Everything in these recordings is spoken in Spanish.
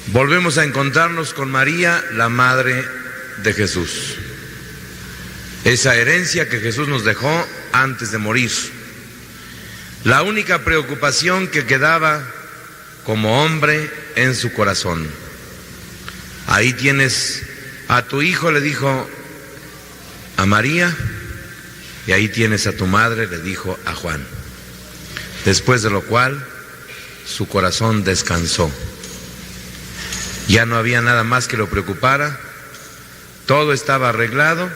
volvemos a encontrarnos con María, la madre de Jesús. Esa herencia que Jesús nos dejó antes de morir. La única preocupación que quedaba como hombre en su corazón. Ahí tienes a tu hijo, le dijo a María, y ahí tienes a tu madre, le dijo a Juan. Después de lo cual, su corazón descansó. Ya no había nada más que lo preocupara, todo estaba arreglado,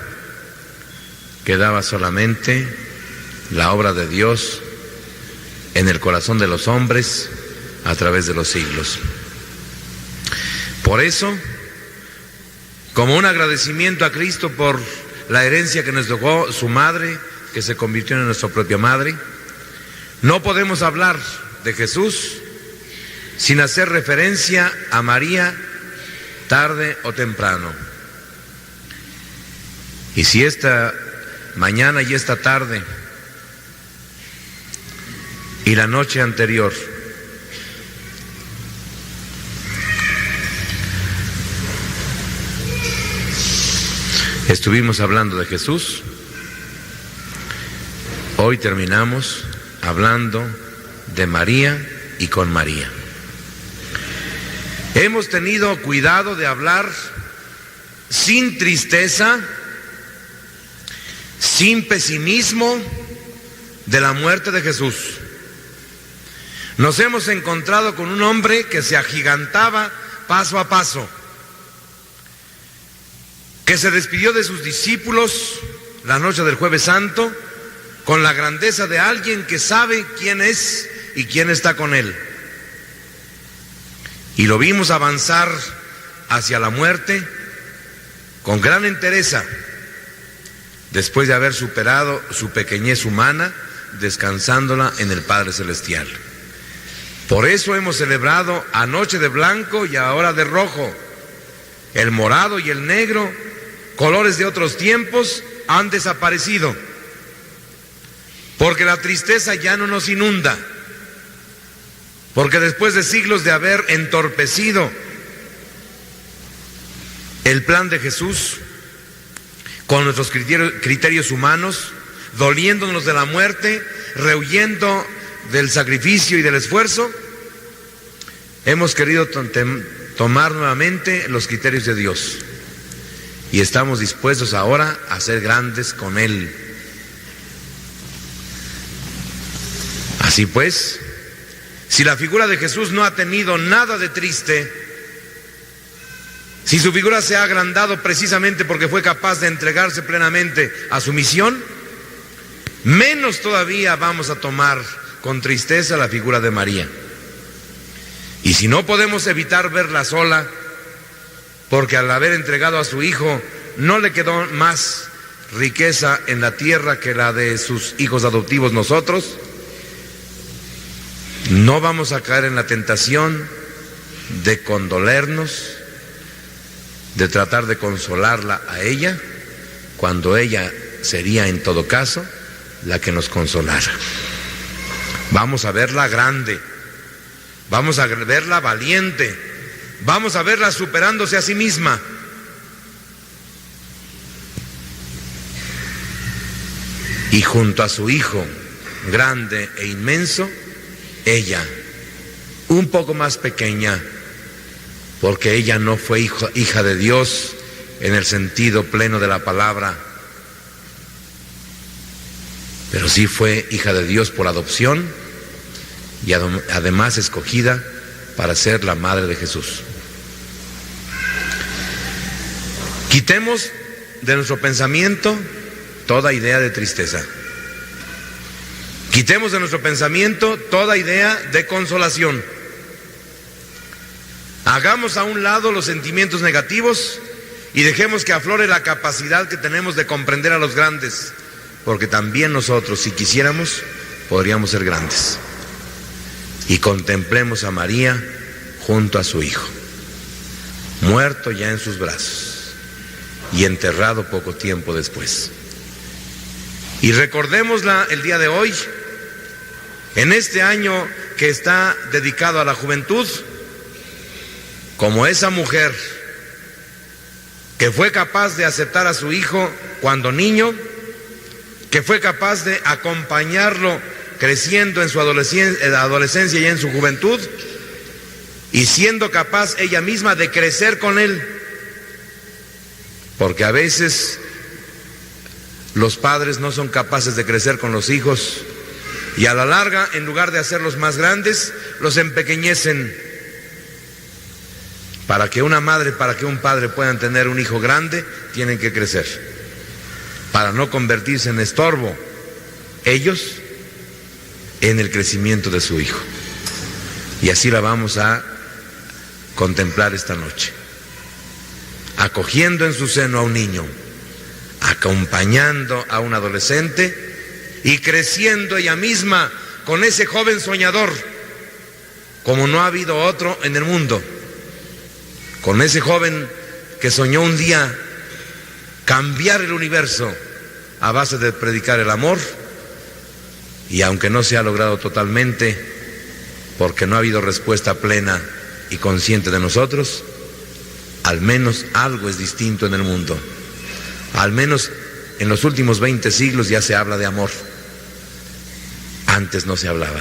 quedaba solamente la obra de Dios en el corazón de los hombres a través de los siglos. Por eso, como un agradecimiento a Cristo por la herencia que nos dejó su madre, que se convirtió en nuestra propia madre, no podemos hablar de Jesús sin hacer referencia a María tarde o temprano. Y si esta mañana y esta tarde y la noche anterior estuvimos hablando de Jesús, hoy terminamos hablando de María y con María. Hemos tenido cuidado de hablar sin tristeza, sin pesimismo de la muerte de Jesús. Nos hemos encontrado con un hombre que se agigantaba paso a paso, que se despidió de sus discípulos la noche del Jueves Santo con la grandeza de alguien que sabe quién es y quién está con él. Y lo vimos avanzar hacia la muerte con gran entereza, después de haber superado su pequeñez humana, descansándola en el Padre Celestial. Por eso hemos celebrado anoche de blanco y ahora de rojo. El morado y el negro, colores de otros tiempos, han desaparecido, porque la tristeza ya no nos inunda, porque después de siglos de haber entorpecido el plan de Jesús con nuestros criterios humanos, doliéndonos de la muerte, rehuyendo del sacrificio y del esfuerzo, hemos querido tomar nuevamente los criterios de Dios y estamos dispuestos ahora a ser grandes con Él. Así pues, si la figura de Jesús no ha tenido nada de triste, si su figura se ha agrandado precisamente porque fue capaz de entregarse plenamente a su misión, menos todavía vamos a tomar con tristeza la figura de María. Y si no podemos evitar verla sola, porque al haber entregado a su hijo no le quedó más riqueza en la tierra que la de sus hijos adoptivos nosotros, no vamos a caer en la tentación de condolernos, de tratar de consolarla a ella, cuando ella sería en todo caso la que nos consolara. Vamos a verla grande, vamos a verla valiente, vamos a verla superándose a sí misma. Y junto a su hijo grande e inmenso, ella, un poco más pequeña, porque ella no fue hija de Dios en el sentido pleno de la palabra, pero sí fue hija de Dios por adopción y además escogida para ser la madre de Jesús. Quitemos de nuestro pensamiento toda idea de tristeza. Quitemos de nuestro pensamiento toda idea de consolación. Hagamos a un lado los sentimientos negativos y dejemos que aflore la capacidad que tenemos de comprender a los grandes, porque también nosotros, si quisiéramos, podríamos ser grandes. Y contemplemos a María junto a su hijo, muerto ya en sus brazos y enterrado poco tiempo después. Y recordémosla el día de hoy, en este año que está dedicado a la juventud, como esa mujer que fue capaz de aceptar a su hijo cuando niño, que fue capaz de acompañarlo creciendo en su adolescencia y en su juventud, y siendo capaz ella misma de crecer con él. Porque a veces los padres no son capaces de crecer con los hijos, y a la larga, en lugar de hacerlos más grandes, los empequeñecen. Para que una madre, para que un padre puedan tener un hijo grande, tienen que crecer, para no convertirse en estorbo ellos en el crecimiento de su hijo. Y así la vamos a contemplar esta noche, acogiendo en su seno a un niño, acompañando a un adolescente y creciendo ella misma con ese joven soñador, como no ha habido otro en el mundo, con ese joven que soñó un día cambiar el universo a base de predicar el amor, y aunque no se ha logrado totalmente, porque no ha habido respuesta plena y consciente de nosotros, al menos algo es distinto en el mundo. Al menos en los últimos 20 siglos ya se habla de amor. Antes no se hablaba.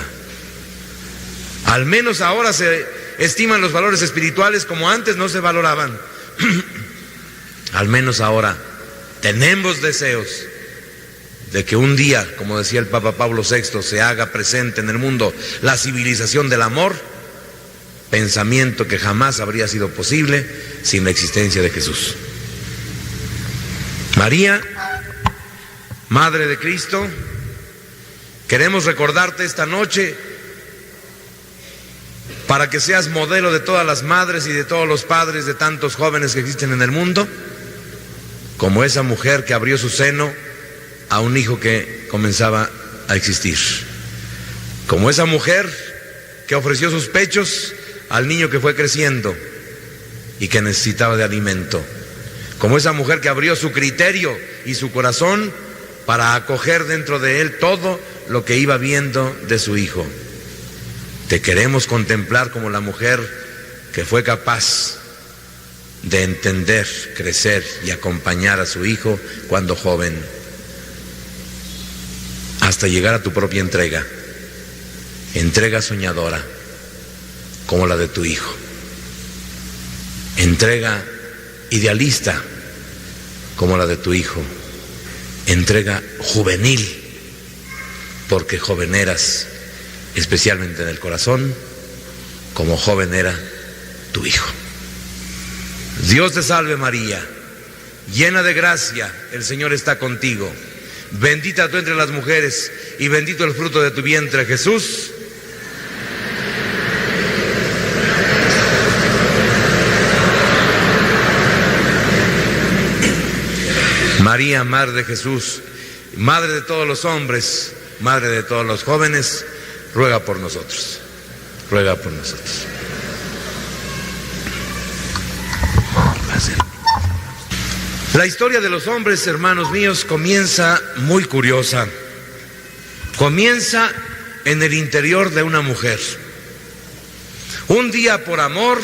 Al menos ahora se estiman los valores espirituales como antes no se valoraban. Al menos ahora tenemos deseos de que un día, como decía el Papa Pablo VI, se haga presente en el mundo la civilización del amor, pensamiento que jamás habría sido posible sin la existencia de Jesús. María, Madre de Cristo, queremos recordarte esta noche para que seas modelo de todas las madres y de todos los padres de tantos jóvenes que existen en el mundo, como esa mujer que abrió su seno a un hijo que comenzaba a existir, como esa mujer que ofreció sus pechos al niño que fue creciendo y que necesitaba de alimento, como esa mujer que abrió su criterio y su corazón para acoger dentro de él todo lo que iba viendo de su hijo. Te queremos contemplar como la mujer que fue capaz de entender, crecer y acompañar a su hijo cuando joven, hasta llegar a tu propia entrega soñadora como la de tu hijo, entrega idealista como la de tu hijo, entrega juvenil, porque joven eras, especialmente en el corazón, como joven era tu hijo. Dios te salve María, llena de gracia, el Señor está contigo. Bendita tú entre las mujeres y bendito el fruto de tu vientre, Jesús. María, Madre de Jesús, Madre de todos los hombres, Madre de todos los jóvenes, ruega por nosotros, ruega por nosotros. La historia de los hombres, hermanos míos, comienza muy curiosa. Comienza en el interior de una mujer. Un día por amor,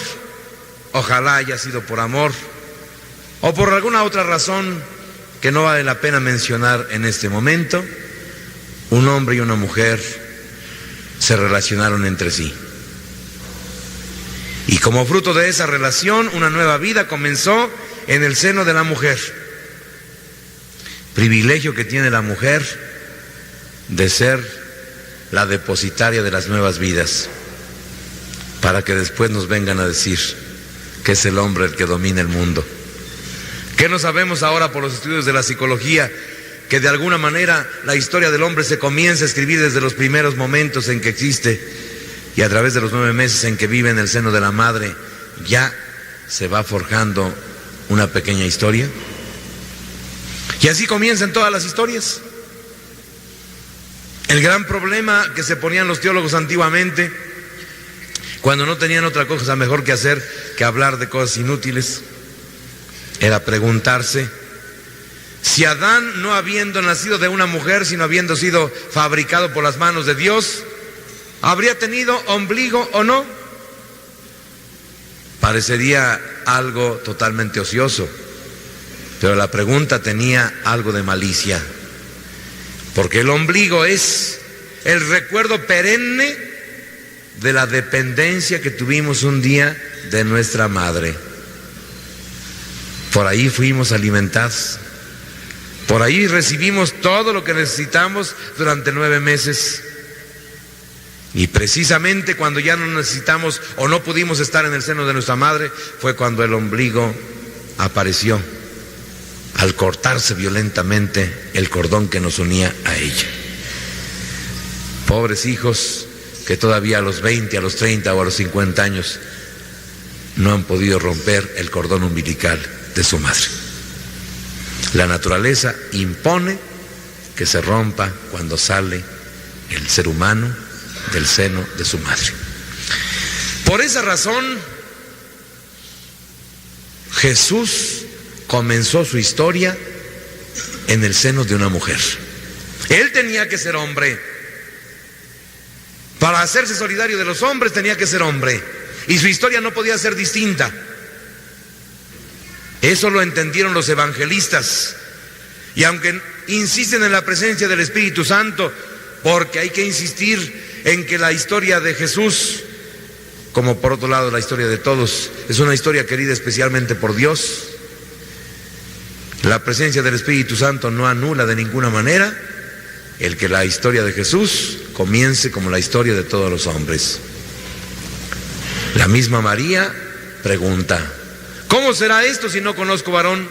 ojalá haya sido por amor, o por alguna otra razón que no vale la pena mencionar en este momento, un hombre y una mujer se relacionaron entre sí. Y como fruto de esa relación, una nueva vida comenzó en el seno de la mujer. Privilegio que tiene la mujer de ser la depositaria de las nuevas vidas, para que después nos vengan a decir que es el hombre el que domina el mundo. ¿Qué no sabemos ahora por los estudios de la psicología? Que de alguna manera la historia del hombre se comienza a escribir desde los primeros momentos en que existe, y a través de los 9 meses en que vive en el seno de la madre ya se va forjando una pequeña historia. Y así comienzan todas las historias. El gran problema que se ponían los teólogos antiguamente, cuando no tenían otra cosa mejor que hacer que hablar de cosas inútiles, era preguntarse si Adán, no habiendo nacido de una mujer, sino habiendo sido fabricado por las manos de Dios, habría tenido ombligo o no. Parecería algo totalmente ocioso, pero la pregunta tenía algo de malicia, porque el ombligo es el recuerdo perenne de la dependencia que tuvimos un día de nuestra madre. Por ahí fuimos alimentados, por ahí recibimos todo lo que necesitamos durante 9 meses. Y precisamente cuando ya no necesitamos o no pudimos estar en el seno de nuestra madre, fue cuando el ombligo apareció, al cortarse violentamente el cordón que nos unía a ella. Pobres hijos que todavía a los 20, a los 30 o a los 50 años no han podido romper el cordón umbilical de su madre. La naturaleza impone que se rompa cuando sale el ser humano del seno de su madre. Por esa razón, Jesús comenzó su historia en el seno de una mujer. Él tenía que ser hombre. Para hacerse solidario de los hombres tenía que ser hombre. Y su historia no podía ser distinta. Eso lo entendieron los evangelistas. Y aunque insisten en la presencia del Espíritu Santo, porque hay que insistir en que la historia de Jesús, como por otro lado la historia de todos, es una historia querida especialmente por Dios, la presencia del Espíritu Santo no anula de ninguna manera el que la historia de Jesús comience como la historia de todos los hombres. La misma María pregunta: ¿cómo será esto si no conozco varón?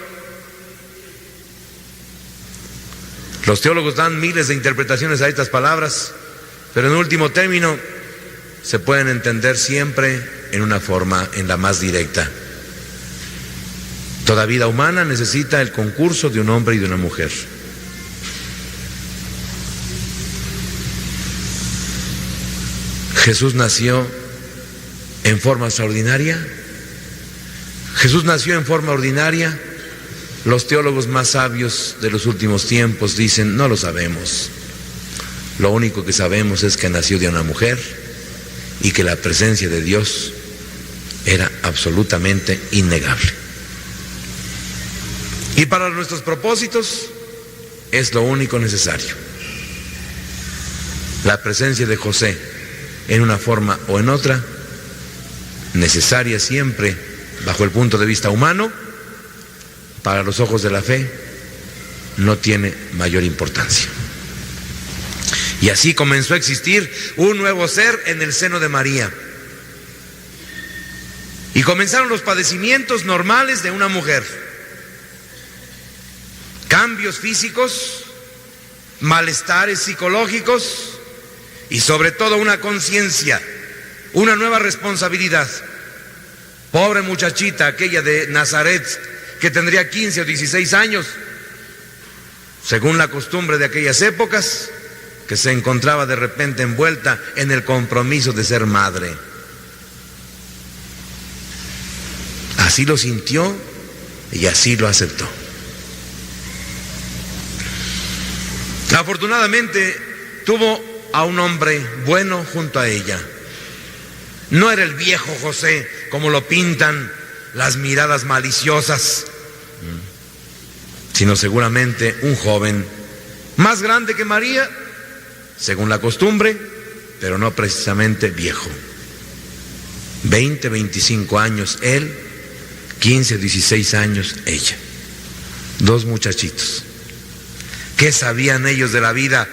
Los teólogos dan miles de interpretaciones a estas palabras, pero en último término se pueden entender siempre en una forma, en la más directa. Toda vida humana necesita el concurso de un hombre y de una mujer. Jesús nació en forma extraordinaria. Jesús nació en forma ordinaria. Los teólogos más sabios de los últimos tiempos dicen: no lo sabemos. Lo único que sabemos es que nació de una mujer y que la presencia de Dios era absolutamente innegable. Y para nuestros propósitos es lo único necesario. La presencia de José, en una forma o en otra, necesaria siempre bajo el punto de vista humano, para los ojos de la fe no tiene mayor importancia. Y así comenzó a existir un nuevo ser en el seno de María. Y comenzaron los padecimientos normales de una mujer. Cambios físicos, malestares psicológicos y sobre todo una conciencia, una nueva responsabilidad. Pobre muchachita, aquella de Nazaret, que tendría 15 o 16 años, según la costumbre de aquellas épocas, que se encontraba de repente envuelta en el compromiso de ser madre. Así lo sintió y así lo aceptó. Afortunadamente tuvo a un hombre bueno junto a ella. No era el viejo José, como lo pintan las miradas maliciosas, sino seguramente un joven más grande que María, según la costumbre, pero no precisamente viejo. 20, 25 años él, 15, 16 años ella. 2 muchachitos. ¿Qué sabían ellos de la vida?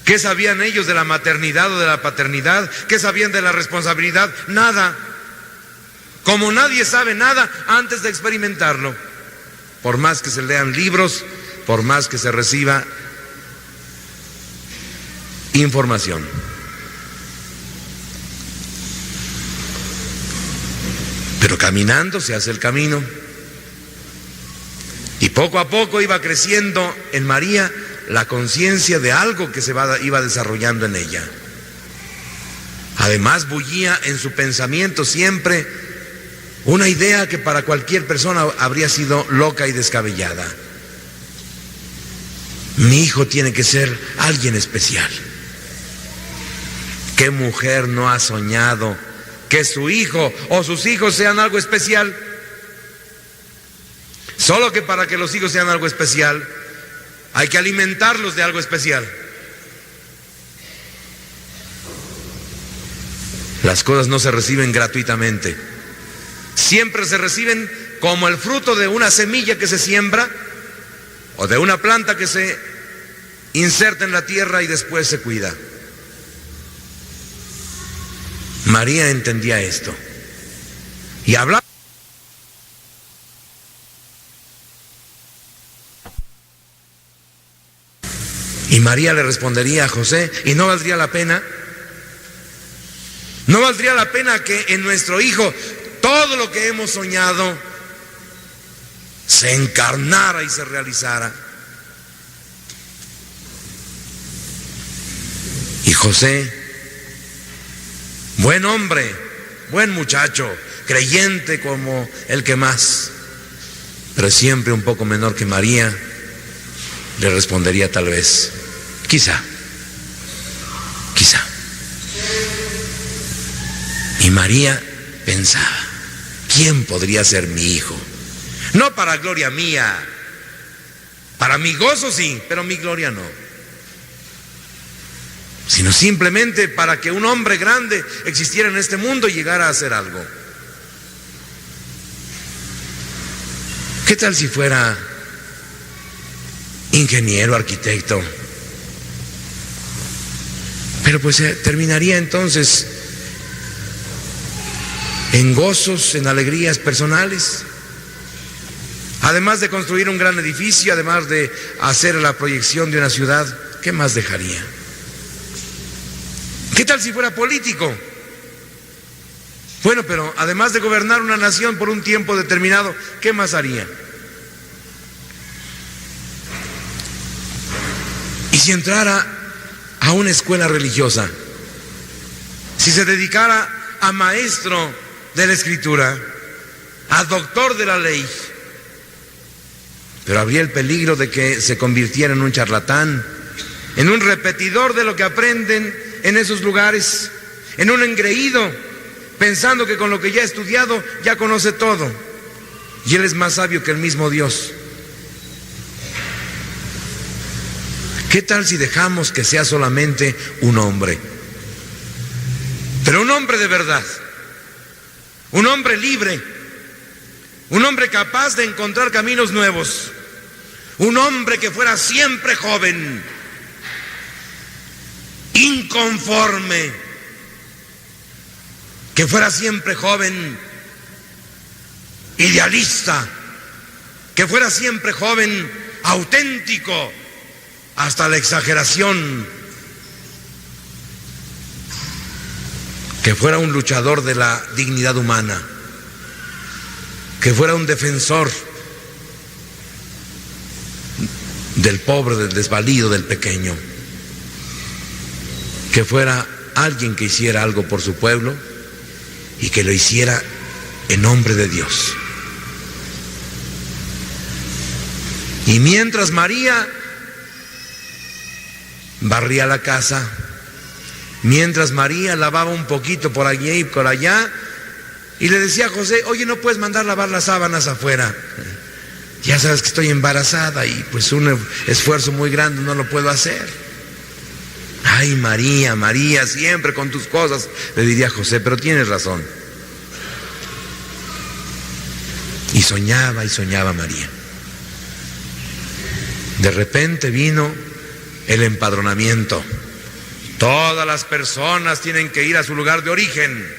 ¿Qué sabían ellos de la maternidad o de la paternidad? ¿Qué sabían de la responsabilidad? Nada. Como nadie sabe nada antes de experimentarlo. Por más que se lean libros, por más que se reciba información. Pero caminando se hace el camino. Y poco a poco iba creciendo en María la conciencia de algo que iba desarrollando en ella. Además bullía en su pensamiento siempre una idea que para cualquier persona habría sido loca y descabellada. Mi hijo tiene que ser alguien especial. ¿Qué mujer no ha soñado que su hijo o sus hijos sean algo especial. Solo que para que los hijos sean algo especial, hay que alimentarlos de algo especial. Las cosas no se reciben gratuitamente. Siempre se reciben como el fruto de una semilla que se siembra o de una planta que se inserta en la tierra y después se cuida. María entendía esto y hablaba. Y María le respondería a José: ¿y no valdría la pena? ¿No valdría la pena que en nuestro hijo todo lo que hemos soñado se encarnara y se realizara? Y José, buen hombre, buen muchacho, creyente como el que más, pero siempre un poco menor que María, le respondería tal vez: quizá. Y María pensaba: ¿quién podría ser mi hijo? No para gloria mía, para mi gozo sí, pero mi gloria no, sino simplemente para que un hombre grande existiera en este mundo y llegara a hacer algo. ¿Qué tal si fuera ingeniero, arquitecto? Pero pues terminaría entonces en gozos, en alegrías personales. Además de construir un gran edificio, además de hacer la proyección de una ciudad, ¿qué más dejaría? ¿Qué tal si fuera político? Bueno, pero además de gobernar una nación por un tiempo determinado, ¿qué más haría? Y si entrara a una escuela religiosa, si se dedicara a maestro de la Escritura, a doctor de la ley, pero habría el peligro de que se convirtiera en un charlatán, en un repetidor de lo que aprenden en esos lugares, en un engreído, pensando que con lo que ya ha estudiado ya conoce todo, y él es más sabio que el mismo Dios. ¿Qué tal si dejamos que sea solamente un hombre? Pero un hombre de verdad, un hombre libre, un hombre capaz de encontrar caminos nuevos, un hombre que fuera siempre joven, inconforme, que fuera siempre joven, idealista, que fuera siempre joven, auténtico, hasta la exageración, que fuera un luchador de la dignidad humana, que fuera un defensor del pobre, del desvalido, del pequeño, que fuera alguien que hiciera algo por su pueblo y que lo hiciera en nombre de Dios. Y mientras María barría la casa, mientras María lavaba un poquito por allí y por allá, y le decía a José: oye, ¿no puedes mandar lavar las sábanas afuera? Ya sabes que estoy embarazada y pues un esfuerzo muy grande no lo puedo hacer. Ay, María, María, siempre con tus cosas, le diría José, pero tienes razón. Y soñaba María. De repente vino el empadronamiento. Todas las personas tienen que ir a su lugar de origen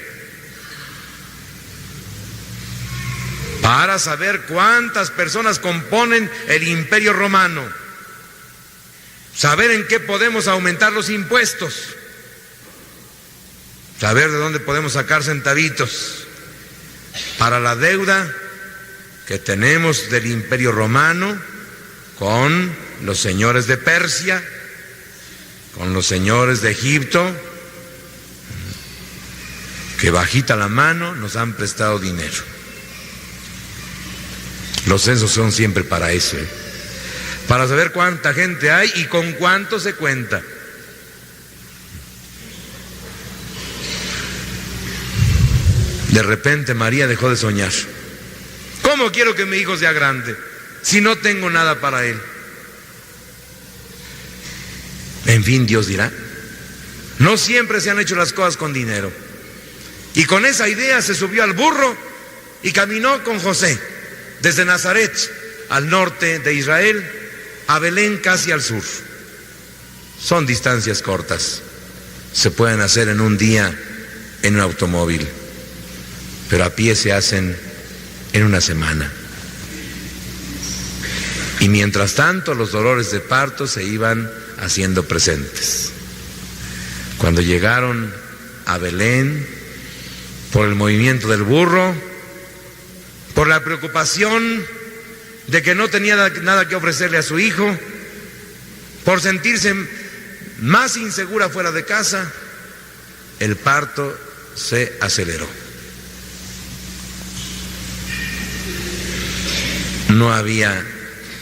para saber cuántas personas componen el Imperio Romano, saber en qué podemos aumentar los impuestos, saber de dónde podemos sacar centavitos para la deuda que tenemos del Imperio Romano con los señores de Persia, con los señores de Egipto, que bajita la mano nos han prestado dinero. Los censos son siempre para eso, para saber cuánta gente hay y con cuánto se cuenta. De repente María dejó de soñar. ¿Cómo quiero que mi hijo sea grande si no tengo nada para él? En fin, Dios dirá. No siempre se han hecho las cosas con dinero. Y con esa idea se subió al burro y caminó con José desde Nazaret, al norte de Israel, a Belén, casi al sur. Son distancias cortas. Se pueden hacer en un día en un automóvil, pero a pie se hacen en una semana. Y mientras tanto los dolores de parto se iban haciendo presentes. Cuando llegaron a Belén, por el movimiento del burro, por la preocupación de que no tenía nada que ofrecerle a su hijo, por sentirse más insegura fuera de casa, el parto se aceleró. No había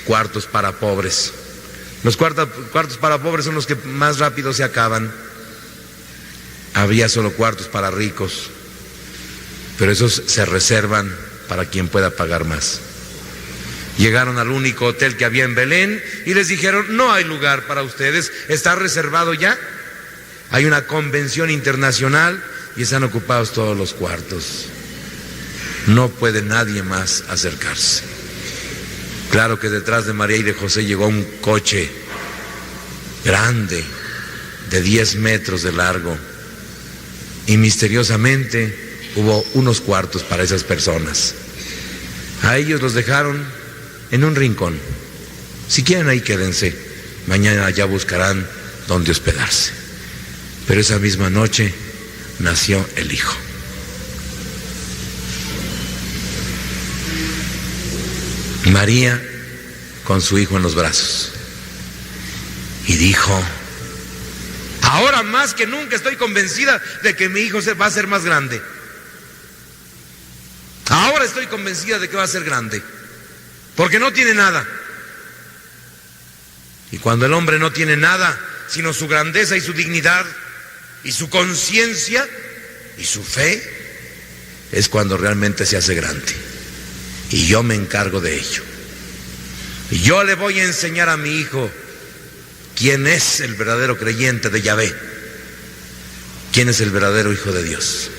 cuartos para pobres. Los cuartos para pobres son los que más rápido se acaban. Había solo cuartos para ricos, pero esos se reservan para quien pueda pagar más. Llegaron al único hotel que había en Belén y les dijeron: no hay lugar para ustedes, está reservado ya. Hay una convención internacional y están ocupados todos los cuartos. No puede nadie más acercarse. Claro que detrás de María y de José llegó un coche grande, de 10 metros de largo, y misteriosamente hubo unos cuartos para esas personas. A ellos los dejaron en un rincón. Si quieren, ahí quédense. Mañana ya buscarán dónde hospedarse. Pero esa misma noche nació el hijo. María con su hijo en los brazos. Y dijo: ahora más que nunca estoy convencida de que mi hijo va a ser más grande. Ahora estoy convencida de que va a ser grande, porque no tiene nada. Y cuando el hombre no tiene nada, sino su grandeza y su dignidad, y su conciencia, y su fe, es cuando realmente se hace grande. Y yo me encargo de ello. Y yo le voy a enseñar a mi hijo quién es el verdadero creyente de Yahvé, quién es el verdadero hijo de Dios.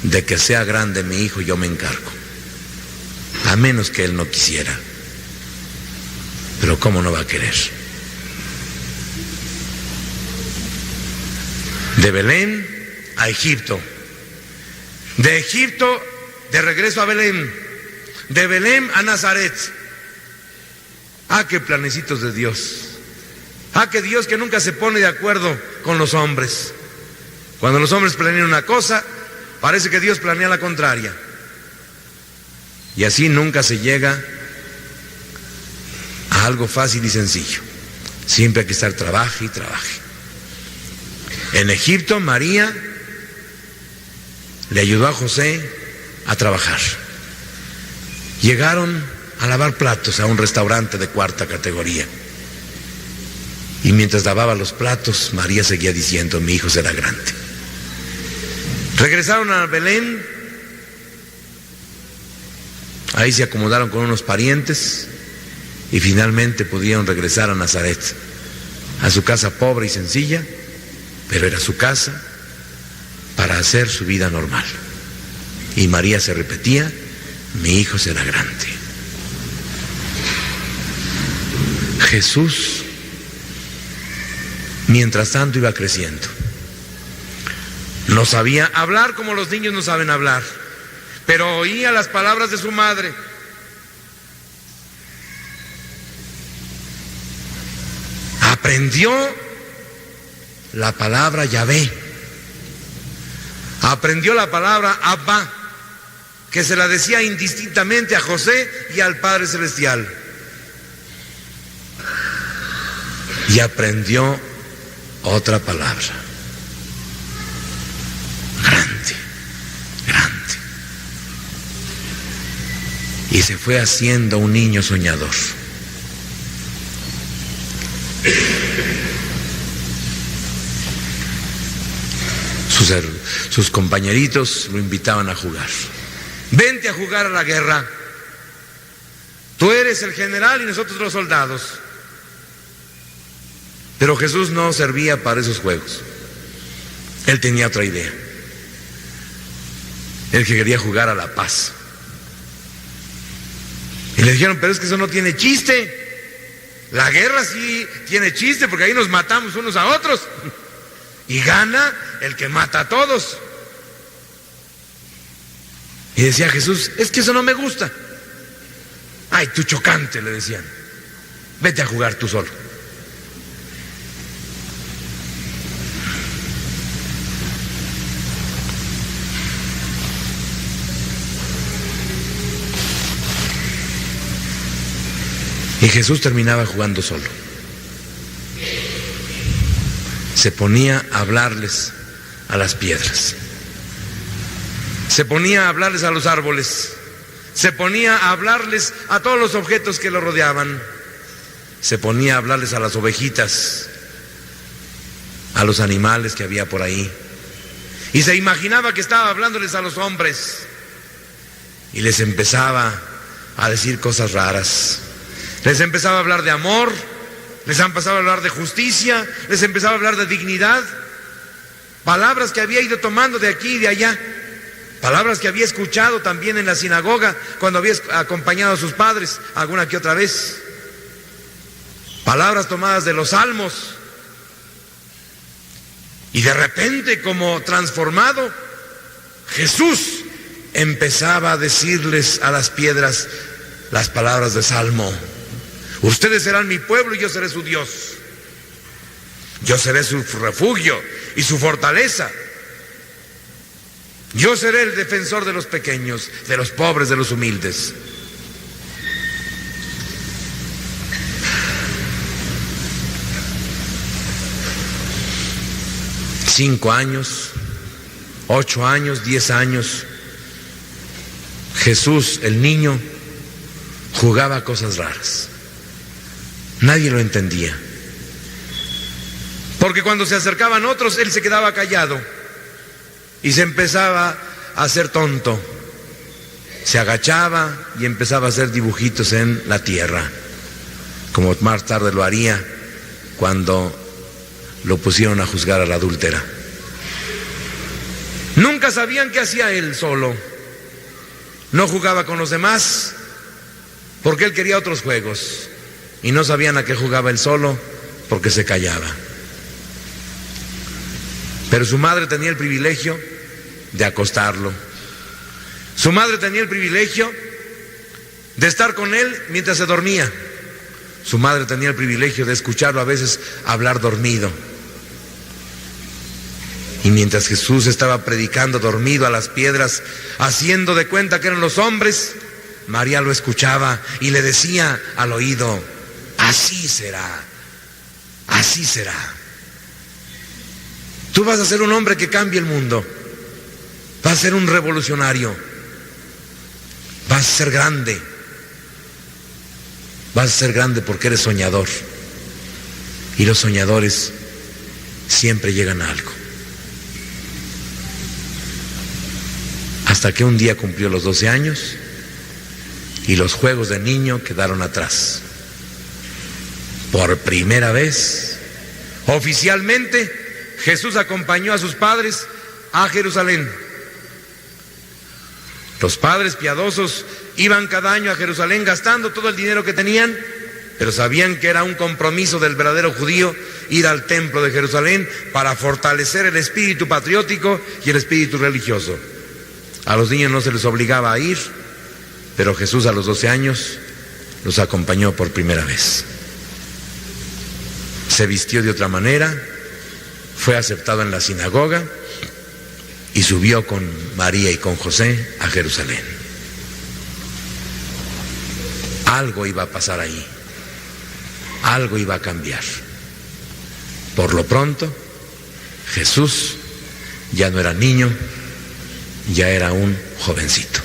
De que sea grande mi hijo, yo me encargo, a menos que él no quisiera. Pero ¿cómo no va a querer? De Belén a Egipto, de Egipto de regreso a Belén, de Belén a Nazaret. ¡Ah, qué planecitos de Dios! ¡Ah, qué Dios que nunca se pone de acuerdo con los hombres! Cuando los hombres planean una cosa, parece que Dios planea la contraria. Y así nunca se llega a algo fácil y sencillo. Siempre hay que estar trabaje y trabaje. En Egipto, María le ayudó a José a trabajar. Llegaron a lavar platos a un restaurante de 4ª categoría. Y mientras lavaba los platos, María seguía diciendo: mi hijo será grande. Regresaron a Belén. Ahí se acomodaron con unos parientes y finalmente pudieron regresar a Nazaret, a su casa pobre y sencilla, pero era su casa para hacer su vida normal. Y María se repetía: mi hijo será grande. Jesús, mientras tanto, iba creciendo. No sabía hablar como los niños no saben hablar, pero oía las palabras de su madre. Aprendió la palabra Yahvé. Aprendió la palabra Abba, que se la decía indistintamente a José y al Padre Celestial. Y aprendió otra palabra: grande, grande. Y se fue haciendo un niño soñador. Sus sus compañeritos lo invitaban a jugar. Vente a jugar a la guerra. Tú eres el general y nosotros los soldados. Pero Jesús no servía para esos juegos. Él tenía otra idea. Él quería jugar a la paz. Y le dijeron, pero es que eso no tiene chiste. La guerra sí tiene chiste, porque ahí nos matamos unos a otros. Y gana el que mata a todos. Y decía Jesús, es que eso no me gusta. Ay, tú chocante, le decían. Vete a jugar tú solo. Y Jesús terminaba jugando solo. Se ponía a hablarles a las piedras. Se ponía a hablarles a los árboles. Se ponía a hablarles a todos los objetos que lo rodeaban. Se ponía a hablarles a las ovejitas, a los animales que había por ahí. Y se imaginaba que estaba hablándoles a los hombres. Y les empezaba a decir cosas raras. Les empezaba a hablar de amor, les empezaba a hablar de justicia, les empezaba a hablar de dignidad. Palabras que había ido tomando de aquí y de allá. Palabras que había escuchado también en la sinagoga cuando había acompañado a sus padres alguna que otra vez. Palabras tomadas de los salmos. Y de repente, como transformado, Jesús empezaba a decirles a las piedras las palabras de Salmo. Ustedes serán mi pueblo y yo seré su Dios. Yo seré su refugio y su fortaleza. Yo seré el defensor de los pequeños, de los pobres, de los humildes. Cinco años, 8 años, 10 años, Jesús, el niño, jugaba cosas raras. Nadie lo entendía. Porque cuando se acercaban otros, él se quedaba callado y se empezaba a hacer tonto. Se agachaba y empezaba a hacer dibujitos en la tierra, como más tarde lo haría cuando lo pusieron a juzgar a la adúltera. Nunca sabían qué hacía él solo. No jugaba con los demás porque él quería otros juegos. Y no sabían a qué jugaba él solo porque se callaba. Pero su madre tenía el privilegio de acostarlo. Su madre tenía el privilegio de estar con él mientras se dormía. Su madre tenía el privilegio de escucharlo a veces hablar dormido. Y mientras Jesús estaba predicando dormido a las piedras, haciendo de cuenta que eran los hombres, María lo escuchaba y le decía al oído, así será, así será. Tú vas a ser un hombre que cambie el mundo, vas a ser un revolucionario, vas a ser grande, vas a ser grande porque eres soñador. Y los soñadores siempre llegan a algo. Hasta que un día cumplió los 12 años y los juegos de niño quedaron atrás. Por primera vez, oficialmente, Jesús acompañó a sus padres a Jerusalén. Los padres piadosos iban cada año a Jerusalén gastando todo el dinero que tenían, pero sabían que era un compromiso del verdadero judío ir al templo de Jerusalén para fortalecer el espíritu patriótico y el espíritu religioso. A los niños no se les obligaba a ir, pero Jesús a los 12 años los acompañó por primera vez. Se vistió de otra manera, fue aceptado en la sinagoga y subió con María y con José a Jerusalén. Algo iba a pasar ahí, algo iba a cambiar. Por lo pronto, Jesús ya no era niño, ya era un jovencito.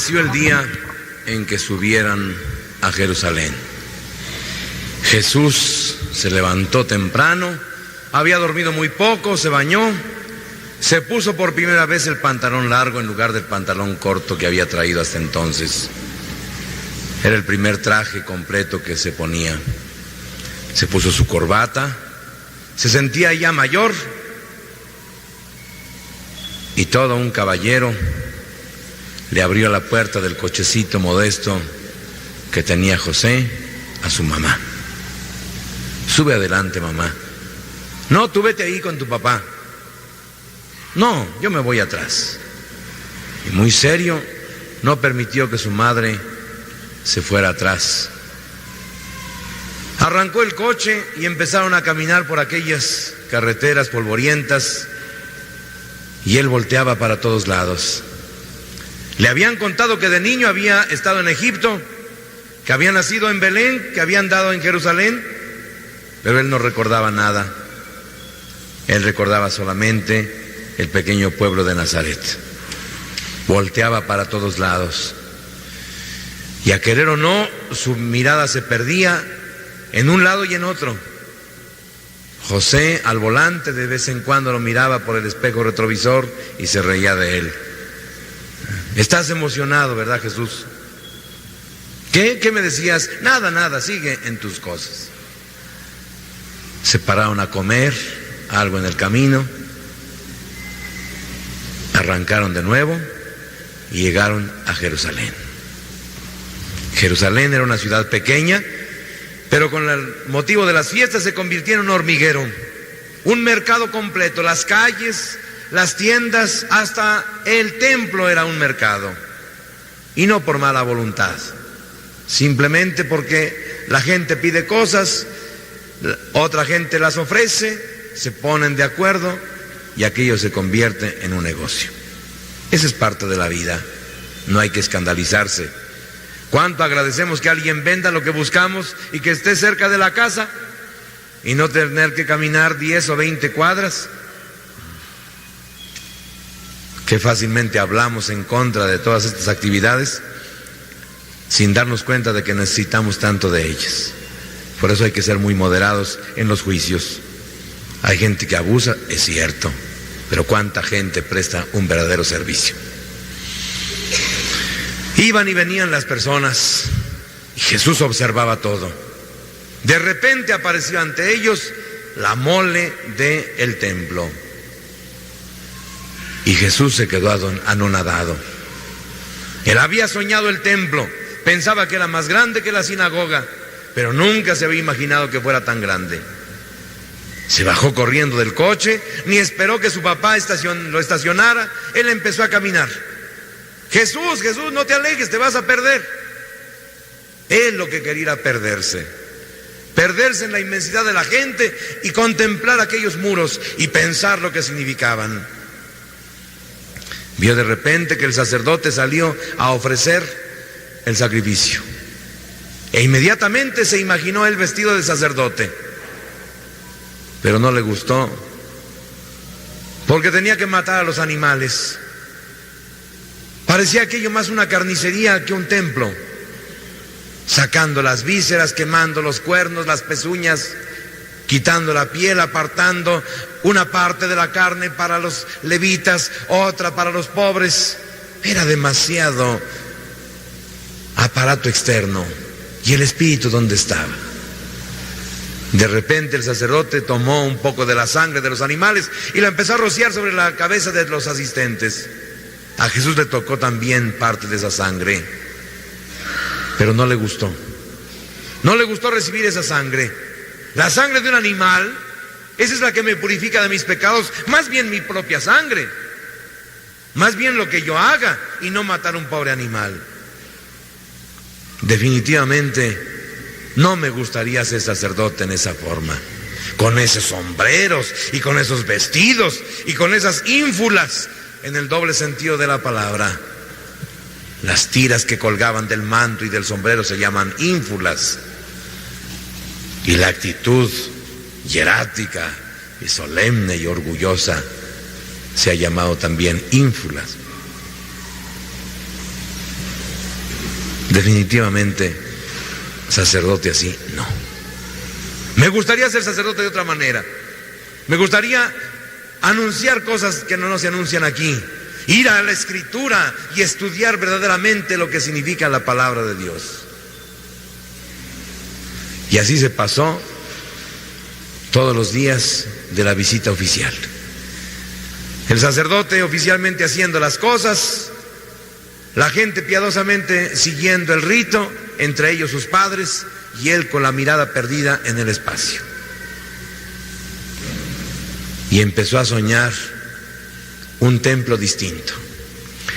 aconteció el día en que subieran a Jerusalén. Jesús se levantó temprano, había dormido muy poco, se bañó, se puso por primera vez el pantalón largo en lugar del pantalón corto que había traído hasta entonces. Era el primer traje completo que se ponía. Se puso su corbata, se sentía ya mayor, y todo un caballero le abrió la puerta del cochecito modesto que tenía José a su mamá. Sube adelante, mamá. No, tú vete ahí con tu papá. No, yo me voy atrás. Y muy serio, no permitió que su madre se fuera atrás. Arrancó el coche y empezaron a caminar por aquellas carreteras polvorientas, y él volteaba para todos lados. Le habían contado que de niño había estado en Egipto, que había nacido en Belén, que había andado en Jerusalén, pero él no recordaba nada. Él recordaba solamente el pequeño pueblo de Nazaret. Volteaba para todos lados, y a querer o no, su mirada se perdía en un lado y en otro. José al volante de vez en cuando lo miraba por el espejo retrovisor y se reía de él. Estás emocionado, ¿verdad, Jesús? ¿Qué me decías? Nada, sigue en tus cosas. Se pararon a comer algo en el camino, arrancaron de nuevo y llegaron a Jerusalén. Jerusalén era una ciudad pequeña, pero con el motivo de las fiestas se convirtió en un hormiguero, un mercado completo. Las calles, las tiendas, hasta el templo era un mercado. Y no por mala voluntad, simplemente porque la gente pide cosas, otra gente las ofrece, se ponen de acuerdo y aquello se convierte en un negocio. Esa es parte de la vida, no hay que escandalizarse. ¿Cuánto agradecemos que alguien venda lo que buscamos y que esté cerca de la casa y no tener que caminar 10 o 20 cuadras? Qué fácilmente hablamos en contra de todas estas actividades sin darnos cuenta de que necesitamos tanto de ellas. Por eso hay que ser muy moderados en los juicios. Hay gente que abusa, es cierto, pero ¿cuánta gente presta un verdadero servicio? Iban y venían las personas y Jesús observaba todo. De repente apareció ante ellos la mole del templo y Jesús se quedó anonadado. Él había soñado el templo, pensaba que era más grande que la sinagoga, pero nunca se había imaginado que fuera tan grande. Se bajó corriendo del coche, ni esperó que su papá lo estacionara, él empezó a caminar. Jesús, no te alejes, te vas a perder. Él lo que quería era perderse en la inmensidad de la gente y contemplar aquellos muros y pensar lo que significaban. Vio de repente que el sacerdote salió a ofrecer el sacrificio e inmediatamente se imaginó el vestido de sacerdote, pero no le gustó porque tenía que matar a los animales. Parecía aquello más una carnicería que un templo, sacando las vísceras, quemando los cuernos, las pezuñas, quitando la piel, apartando una parte de la carne para los levitas, otra para los pobres. Era demasiado aparato externo. ¿Y el espíritu dónde estaba? De repente el sacerdote tomó un poco de la sangre de los animales y la empezó a rociar sobre la cabeza de los asistentes. A Jesús le tocó también parte de esa sangre, pero no le gustó. No le gustó recibir esa sangre. La sangre de un animal, esa es la que me purifica de mis pecados, más bien mi propia sangre. Más bien lo que yo haga y no matar a un pobre animal. Definitivamente no me gustaría ser sacerdote en esa forma, con esos sombreros y con esos vestidos y con esas ínfulas, en el doble sentido de la palabra. Las tiras que colgaban del manto y del sombrero se llaman ínfulas. Y la actitud hierática y solemne y orgullosa se ha llamado también ínfulas. Definitivamente, sacerdote así, no. Me gustaría ser sacerdote de otra manera. Me gustaría anunciar cosas que no se anuncian aquí. Ir a la Escritura y estudiar verdaderamente lo que significa la palabra de Dios. Y así se pasó todos los días de la visita oficial. El sacerdote oficialmente haciendo las cosas, la gente piadosamente siguiendo el rito, entre ellos sus padres, y él con la mirada perdida en el espacio. Y empezó a soñar un templo distinto.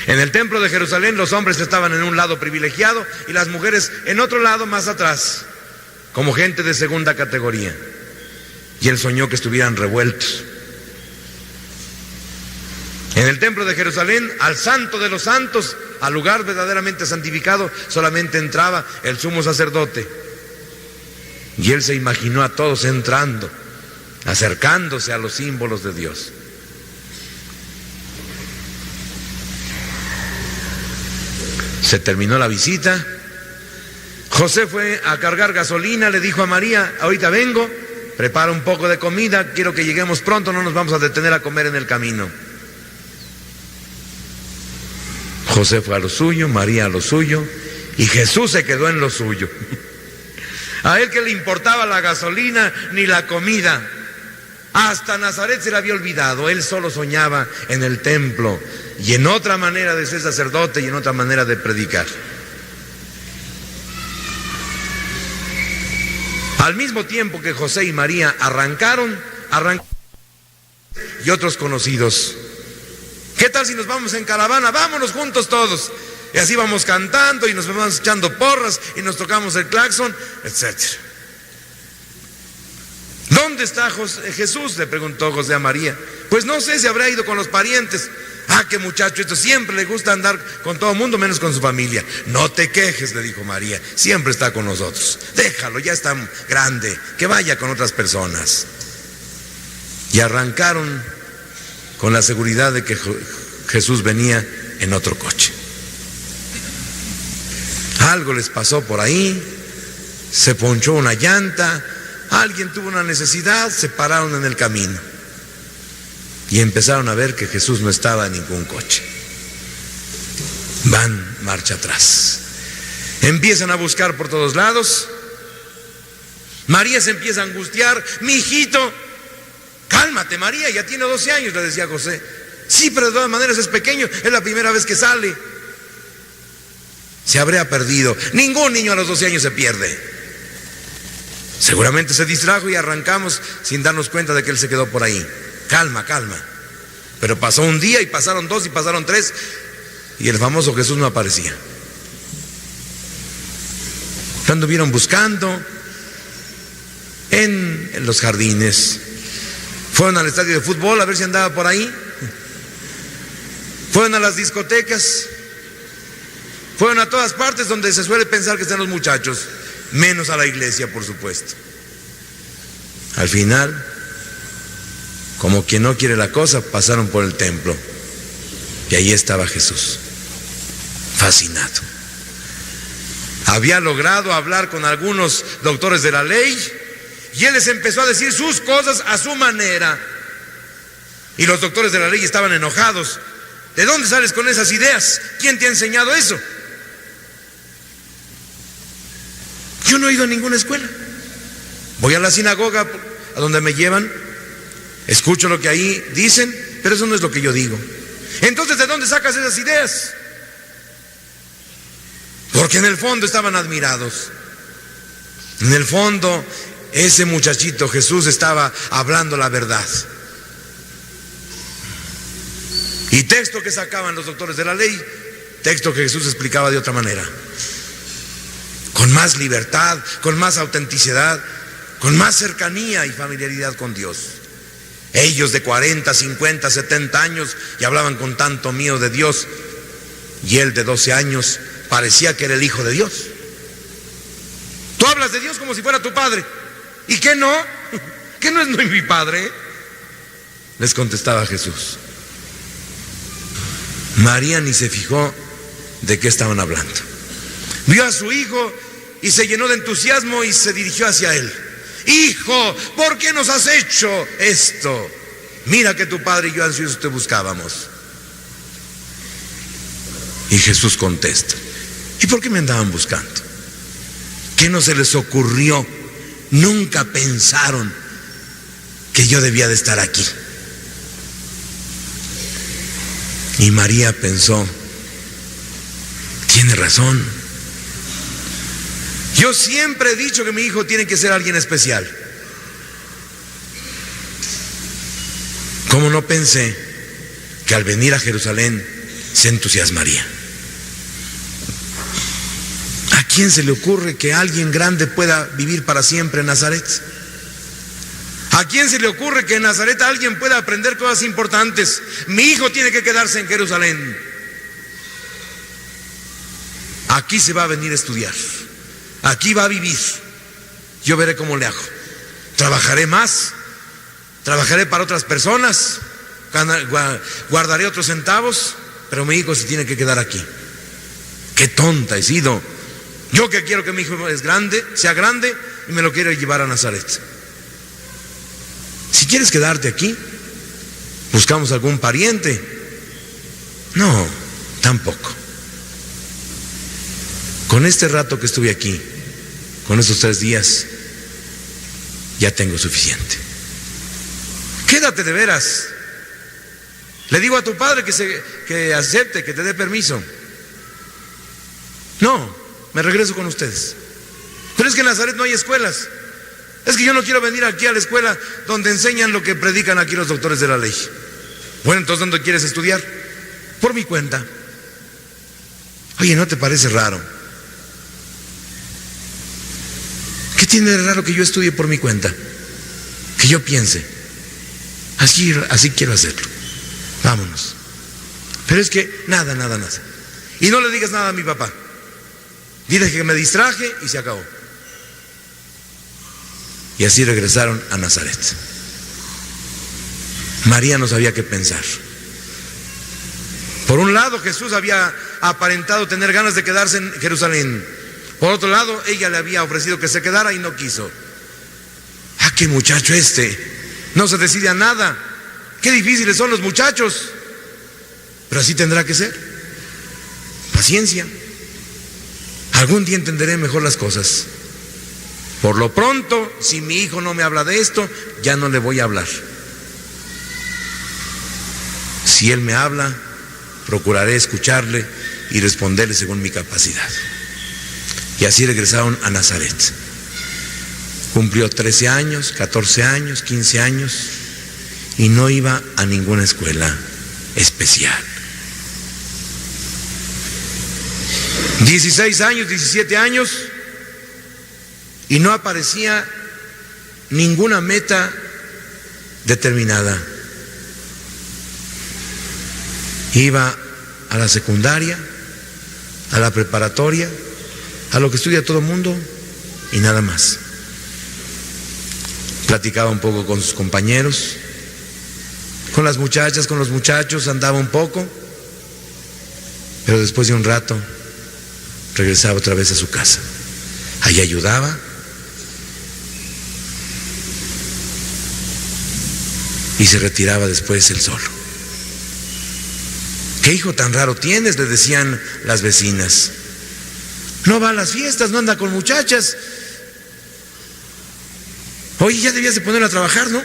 En el templo de Jerusalén los hombres estaban en un lado privilegiado y las mujeres en otro lado más atrás, como gente de segunda categoría. Y él soñó que estuvieran revueltos. En el templo de Jerusalén, al santo de los santos, al lugar verdaderamente santificado, solamente entraba el sumo sacerdote. Y él se imaginó a todos entrando, acercándose a los símbolos de Dios. Se terminó la visita. José fue a cargar gasolina, le dijo a María: ahorita vengo, prepara un poco de comida, quiero que lleguemos pronto, no nos vamos a detener a comer en el camino. José fue a lo suyo, María a lo suyo, y Jesús se quedó en lo suyo. A él que le importaba la gasolina ni la comida. Hasta Nazaret se le había olvidado, él solo soñaba en el templo y en otra manera de ser sacerdote y en otra manera de predicar. Al mismo tiempo que José y María arrancaron y otros conocidos. ¿Qué tal si nos vamos en caravana? Vámonos juntos todos. Y así vamos cantando y nos vamos echando porras y nos tocamos el claxon, etc. ¿Dónde está Jesús?, le preguntó José a María. Pues no sé, si habrá ido con los parientes. Ah, qué muchacho, esto siempre le gusta andar con todo el mundo menos con su familia. No te quejes, le dijo María, siempre está con nosotros. Déjalo, ya está grande, que vaya con otras personas. Y arrancaron con la seguridad de que Jesús venía en otro coche. Algo les pasó por ahí, se ponchó una llanta, alguien tuvo una necesidad, se pararon en el camino y empezaron a ver que Jesús no estaba en ningún coche. Van marcha atrás, empiezan a buscar por todos lados. María se empieza a angustiar. Mi hijito, cálmate María, ya tiene 12 años, le decía José. Sí, pero de todas maneras es pequeño, es la primera vez que sale. Se habría perdido. Ningún niño a los 12 años se pierde. Seguramente se distrajo y arrancamos sin darnos cuenta de que él se quedó por ahí. Calma, calma. Pero pasó un día y pasaron 2 y pasaron 3 y el famoso Jesús no aparecía. Lo anduvieron buscando en los jardines. Fueron al estadio de fútbol a ver si andaba por ahí. Fueron a las discotecas. Fueron a todas partes donde se suele pensar que están los muchachos, menos a la iglesia, por supuesto. Al final, como quien no quiere la cosa, pasaron por el templo y ahí estaba Jesús, fascinado. Había logrado hablar con algunos doctores de la ley y él les empezó a decir sus cosas a su manera. Y los doctores de la ley estaban enojados. ¿De dónde sales con esas ideas? ¿Quién te ha enseñado eso? Yo no he ido a ninguna escuela. Voy a la sinagoga a donde me llevan, escucho lo que ahí dicen, pero eso no es lo que yo digo. Entonces, ¿de dónde sacas esas ideas? Porque en el fondo estaban admirados. En el fondo, ese muchachito Jesús estaba hablando la verdad. Y texto que sacaban los doctores de la ley, texto que Jesús explicaba de otra manera. Con más libertad, con más autenticidad, con más cercanía y familiaridad con Dios. Ellos de 40, 50, 70 años y hablaban con tanto miedo de Dios, y él de 12 años parecía que era el Hijo de Dios. Tú hablas de Dios como si fuera tu padre. ¿Y qué no? ¿Qué no es mi padre? Les contestaba Jesús. María ni se fijó de qué estaban hablando. Vio a su hijo y se llenó de entusiasmo y se dirigió hacia él. Hijo, ¿por qué nos has hecho esto? Mira que tu padre y yo ansiosos te buscábamos. Y Jesús contesta, ¿y por qué me andaban buscando? ¿Qué no se les ocurrió? Nunca pensaron que yo debía de estar aquí. Y María pensó, tiene razón. Yo siempre he dicho que mi hijo tiene que ser alguien especial. ¿Cómo no pensé que al venir a Jerusalén se entusiasmaría? ¿A quién se le ocurre que alguien grande pueda vivir para siempre en Nazaret? ¿A quién se le ocurre que en Nazaret alguien pueda aprender cosas importantes? Mi hijo tiene que quedarse en Jerusalén. Aquí se va a venir a estudiar. Aquí va a vivir. Yo veré cómo le hago. Trabajaré más. Trabajaré para otras personas. Guardaré otros centavos. Pero mi hijo se tiene que quedar aquí. Qué tonta he sido. Yo que quiero que mi hijo sea grande y me lo quiero llevar a Nazaret. Si quieres quedarte aquí, buscamos algún pariente. No, tampoco. Con este rato que estuve aquí, con estos 3 días, ya tengo suficiente. Quédate de veras. Le digo a tu padre que acepte, que te dé permiso. No, me regreso con ustedes. Pero es que en Nazaret no hay escuelas. Es que yo no quiero venir aquí a la escuela donde enseñan lo que predican aquí los doctores de la ley. Bueno, entonces ¿dónde quieres estudiar? Por mi cuenta. Oye, ¿no te parece raro? ¿Qué tiene de raro que yo estudie por mi cuenta? Que yo piense. Así quiero hacerlo. Vámonos. Pero es que nada. Y no le digas nada a mi papá. Dile que me distraje y se acabó. Y así regresaron a Nazaret. María no sabía qué pensar. Por un lado, Jesús había aparentado tener ganas de quedarse en Jerusalén. Por otro lado, ella le había ofrecido que se quedara y no quiso. ¡Ah, qué muchacho este! No se decide a nada. ¡Qué difíciles son los muchachos! Pero así tendrá que ser. Paciencia. Algún día entenderé mejor las cosas. Por lo pronto, si mi hijo no me habla de esto, ya no le voy a hablar. Si él me habla, procuraré escucharle y responderle según mi capacidad. Y así regresaron a Nazaret. Cumplió 13 años, 14 años, 15 años y no iba a ninguna escuela especial. 16 años, 17 años y no aparecía ninguna meta determinada. Iba a la secundaria, a la preparatoria, a lo que estudia todo el mundo y nada más. Platicaba un poco con sus compañeros, con las muchachas, con los muchachos, andaba un poco, pero después de un rato regresaba otra vez a su casa. Allí ayudaba, y se retiraba después él solo. ¿Qué hijo tan raro tienes?, le decían las vecinas. No va a las fiestas, no anda con muchachas. Oye, ya debías de ponerlo a trabajar, ¿no?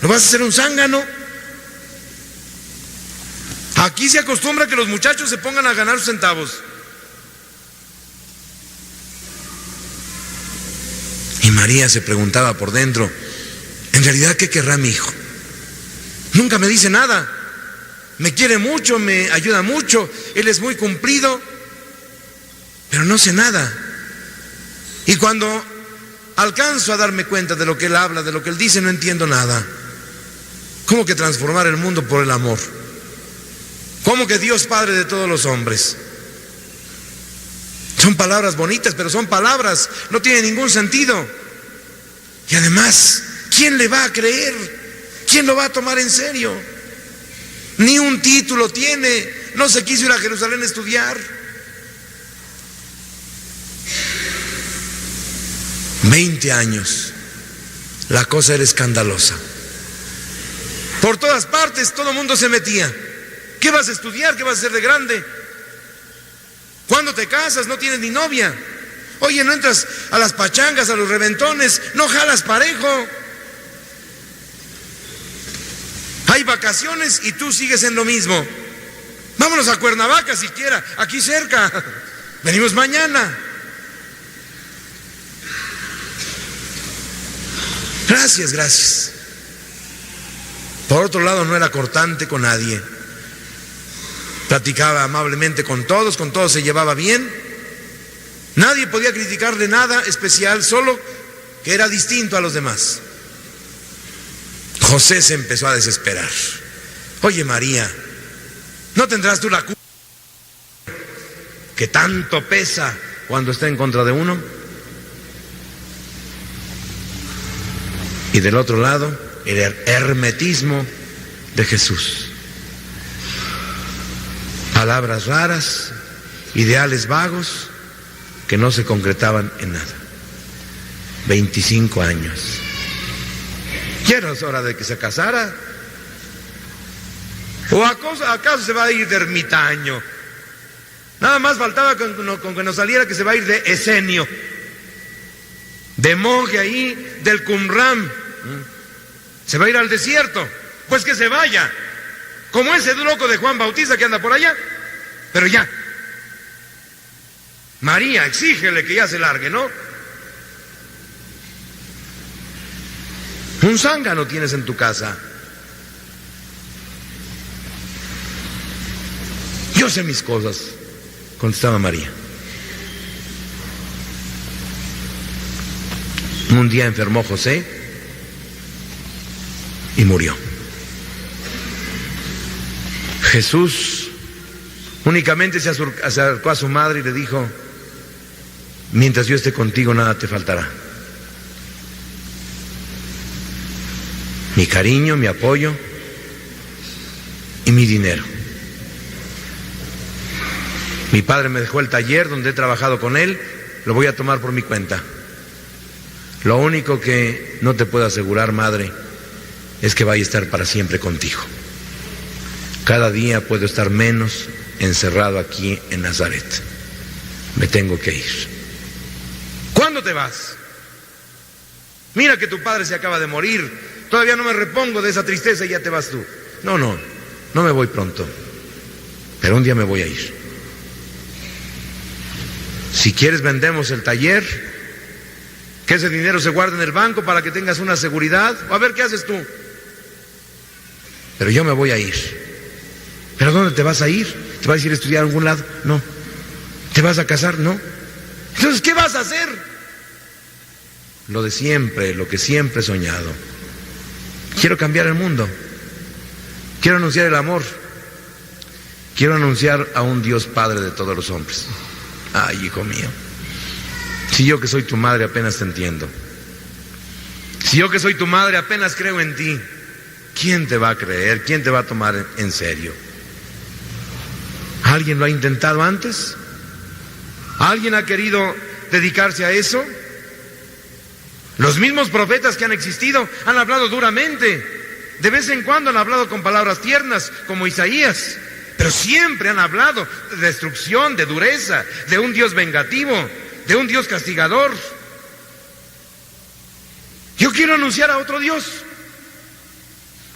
¿No vas a hacer un zángano? Aquí se acostumbra que los muchachos se pongan a ganar sus centavos. Y María se preguntaba por dentro, ¿en realidad qué querrá mi hijo? Nunca me dice nada. Me quiere mucho, me ayuda mucho, él es muy cumplido, pero no sé nada. Y cuando alcanzo a darme cuenta de lo que él habla, de lo que él dice, no entiendo nada. ¿Cómo que transformar el mundo por el amor? ¿Cómo que Dios Padre de todos los hombres? Son palabras bonitas, pero son palabras, no tienen ningún sentido. Y además, ¿quién le va a creer? ¿Quién lo va a tomar en serio? Ni un título tiene, no se quiso ir a Jerusalén a estudiar. 20 años. La cosa era escandalosa. Por todas partes todo el mundo se metía. ¿Qué vas a estudiar? ¿Qué vas a hacer de grande? ¿Cuándo te casas? No tienes ni novia. Oye, no entras a las pachangas, a los reventones, no jalas parejo. Hay vacaciones y tú sigues en lo mismo. Vámonos a Cuernavaca siquiera, aquí cerca. Venimos mañana. Gracias, gracias. Por otro lado, no era cortante con nadie. Platicaba amablemente con todos se llevaba bien. Nadie podía criticarle nada especial, solo que era distinto a los demás. José se empezó a desesperar. Oye, María, ¿no tendrás tú la culpa que tanto pesa cuando está en contra de uno? Y del otro lado, el hermetismo de Jesús. Palabras raras, ideales vagos que no se concretaban en nada. 25 años. ¿Ya no es hora de que se casara? ¿O acaso se va a ir de ermitaño? Nada más faltaba con que nos saliera que se va a ir de esenio, de monje ahí del Qumran. Se va a ir al desierto. Pues que se vaya, como ese loco de Juan Bautista que anda por allá. Pero ya, María, exígele que ya se largue, ¿no? Un zángano tienes en tu casa. Yo sé mis cosas, contestaba María. Un día enfermó José y murió. Jesús únicamente se acercó a su madre y le dijo: mientras yo esté contigo, nada te faltará. Mi cariño, mi apoyo y mi dinero. Mi padre me dejó el taller donde he trabajado con él, lo voy a tomar por mi cuenta. Lo único que no te puedo asegurar, madre, es que vaya a estar para siempre contigo. Cada día puedo estar menos encerrado aquí en Nazaret. Me tengo que ir. ¿Cuándo te vas? Mira que tu padre se acaba de morir. Todavía no me repongo de esa tristeza y ya te vas tú. No me voy pronto. Pero un día me voy a ir. Si quieres, vendemos el taller, que ese dinero se guarde en el banco para que tengas una seguridad. A ver qué haces tú. Pero yo me voy a ir. ¿Pero dónde te vas a ir? ¿Te vas a ir a estudiar a algún lado? No. ¿Te vas a casar? No. Entonces, ¿qué vas a hacer? Lo de siempre, lo que siempre he soñado. Quiero cambiar el mundo. Quiero anunciar el amor. Quiero anunciar a un Dios Padre de todos los hombres. Ay, hijo mío. Si yo que soy tu madre apenas te entiendo. Si yo que soy tu madre apenas creo en ti, ¿quién te va a creer? ¿Quién te va a tomar en serio? ¿Alguien lo ha intentado antes? ¿Alguien ha querido dedicarse a eso? Los mismos profetas que han existido han hablado duramente. De vez en cuando han hablado con palabras tiernas, como Isaías. Pero siempre han hablado de destrucción, de dureza, de un Dios vengativo, de un Dios castigador. Yo quiero anunciar a otro Dios.